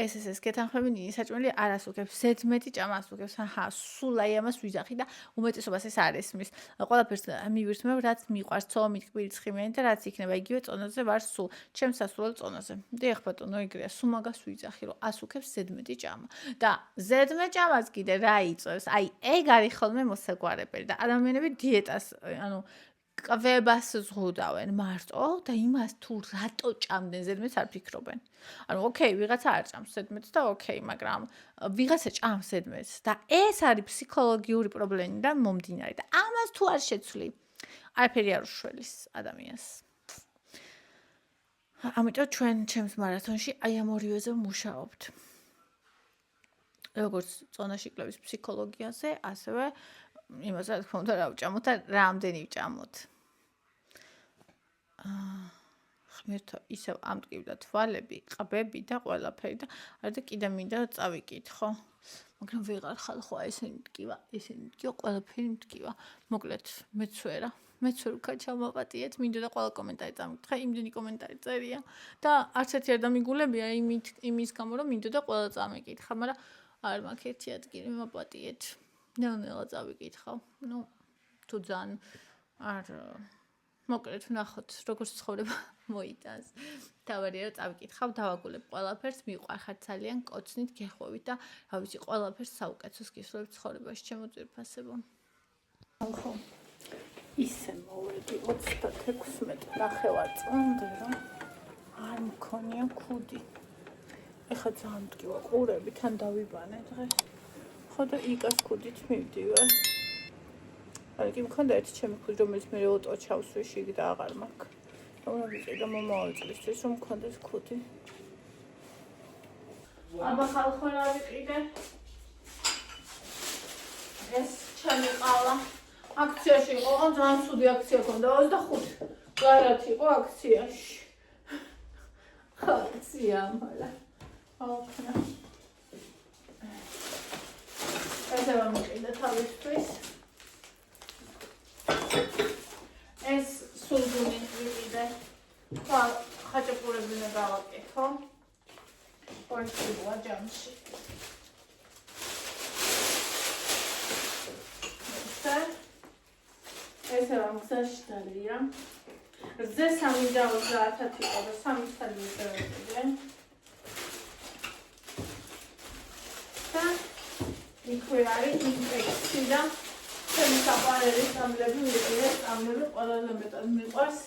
ეს გეთანხმები საჭმელი არას უგებს ზედმეტი ჭამას უგებს აჰა სულ აი ამას ვიზახი და უმეტესობას ეს არ ესმის ყველაფერს მივირთმევ რაც მიყვარს ცოლ მიტკბილი ცხიმიანი და რაც იქნება იგივე წონაზე ვარ სულ ჩემს სასურველ წონაზე დიახ ბატონო ეგრეა სულ მაგას ვიზახი რომ ას უგებს ზედმეტი ჭამა და ზედმეტ ჭამას კიდე რა იწევს აი ეგ არის ხოლმე მოსაგვარებელი და ადამიანები დიეტას ანუ კვებას ზღუდავენ მარტო და იმას თუ რატო ჭამდნენ ზედმეტს არ ფიქრობენ. ანუ ოკეი, ვიღაცა არ ჭამს ზედმეტს და ოკეი, მაგრამ ვიღაცა ჭამს ზედმეტს და ეს არის ფსიქოლოგიური პრობლემიდან მომდინარე და ამას თუ არ შეცვლი, არაფერი არ უშველის ადამიანს. ამიტომ ჩვენ ჩემს მარათონში აი ამ ორივეზე მუშაობთ. როგორც წონაში კლების ფსიქოლოგიაზე, ასევე იმას რა თქმა უნდა რა ვჭამოთ და რამდენი ვჭამოთ. ღმერთო ისევ ამტკივდა თვალები, ყბები და ყველაფერი და არა და კიდე მინდა წავიკითხო. მაგრამ ვეღარ ხალხო ესენი მტკივა, ყველაფერი მტკივა. მოკლედ მეც ვერა. მეც ვერ ვქა ჩამოვაპატიეთ, მინდოდა ყველა კომენტარი წამიკითხა, იმდენი კომენტარი წერია და არც ერთი არ დამიგულებია იმის გამო რომ მინდოდა ყველა წამიკითხა, მაგრამ არ მაქვს ერთი ადგილი მოპატიეთ. ნელ-ნელა წავიკითხავ. ნუ თუ ძალიან არ მოკლედ ვნახოთ როგორც ცხოვრება მოიტანს. თავარია რომ წავიკითხავ, დავაგულებ ყველაფერს, მიყვარხარ ძალიან კოცნით გეხვევით და რა ვიცი ყველაფერს საუკეთესოს გისურვებ ცხოვრებაში ჩემო ძვირფასებო. ხო. ისე მოვედი 36 ნახევარ წამდე რომ არ მქონია ქუდი. ეხლა ძალიან მტკივა ყურები თან დავიბანე დღეს. ხო და იკას ქუდით მივდივარ. აი კი მქონდა ერთი ჩემი ქუდი რომელიც მე ოტო ჩავსვიში და აღარ მაქვს. უნდა ვიყიდო მომავალ წლისთვის რომ მქონდეს ქუდი. აბა ხალხო რა ვიყიდე? ეს ჩემი ყავა. აქციაში იყო, ძალიან ცუდი აქცია ქონდა 25 გარათი იყო აქციაში. აქცია მალა. ოკეი. ეს ამიყიდა თავისთვის. ეს სულგუნი ვიყიდე. ხაჭაპურები უნდა გავაკეთო. ორკიდეა ჯამში. ეს ამ გზაში დალია. ზე 3.30 იყო და 3 საათი დავიწყე. და იქვე არის ინფექცია და ჩემი საყვარელი სტამბლები ვიყიდე, სტამბლები ყველაზე მეტად მიყვარს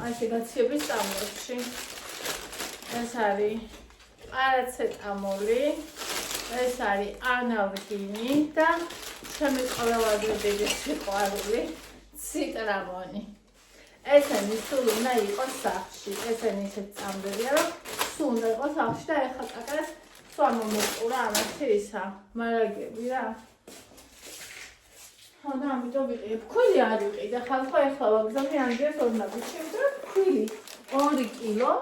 ასე გაციების სტამბლებში. ეს არის პარაცეტამოლი, ეს არის ანალგინი და ჩემი ყველაზე დიდი სიყვარული ციტრამონი. ესენი სულ უნდა იყოს სახლში, ესენი ისეთ სტამბლებია, რომ სულ უნდა იყოს სახლში და ეხლა კაკას სულ მომეწყურა ამათი ისა, მარაგები რა. და ამიტომ ვიყიდე, ფქვილი არ ვიყიდე, ხალხო ეხლა ვაგზავნე ანდრიას ორნაბიჩი, მაგრამ ფქვილი 2 კილო,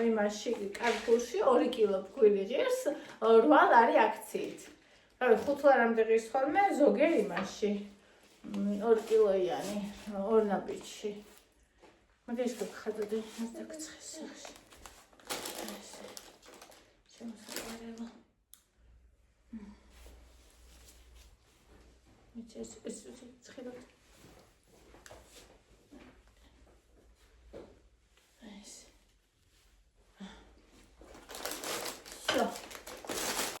იმაში კარტულში 2 კილო ფქვილი ღირს, 8 არის აქციით. რავი, 5 ლარამდე ღირს ხოლმე ზოგი იმაში 2 კილოიანი ორნაბიჩი. მაგას გხადოდი, ეს დაგცხეს სახში. ესე. შემოსაყარება. ეს ცხელოთ.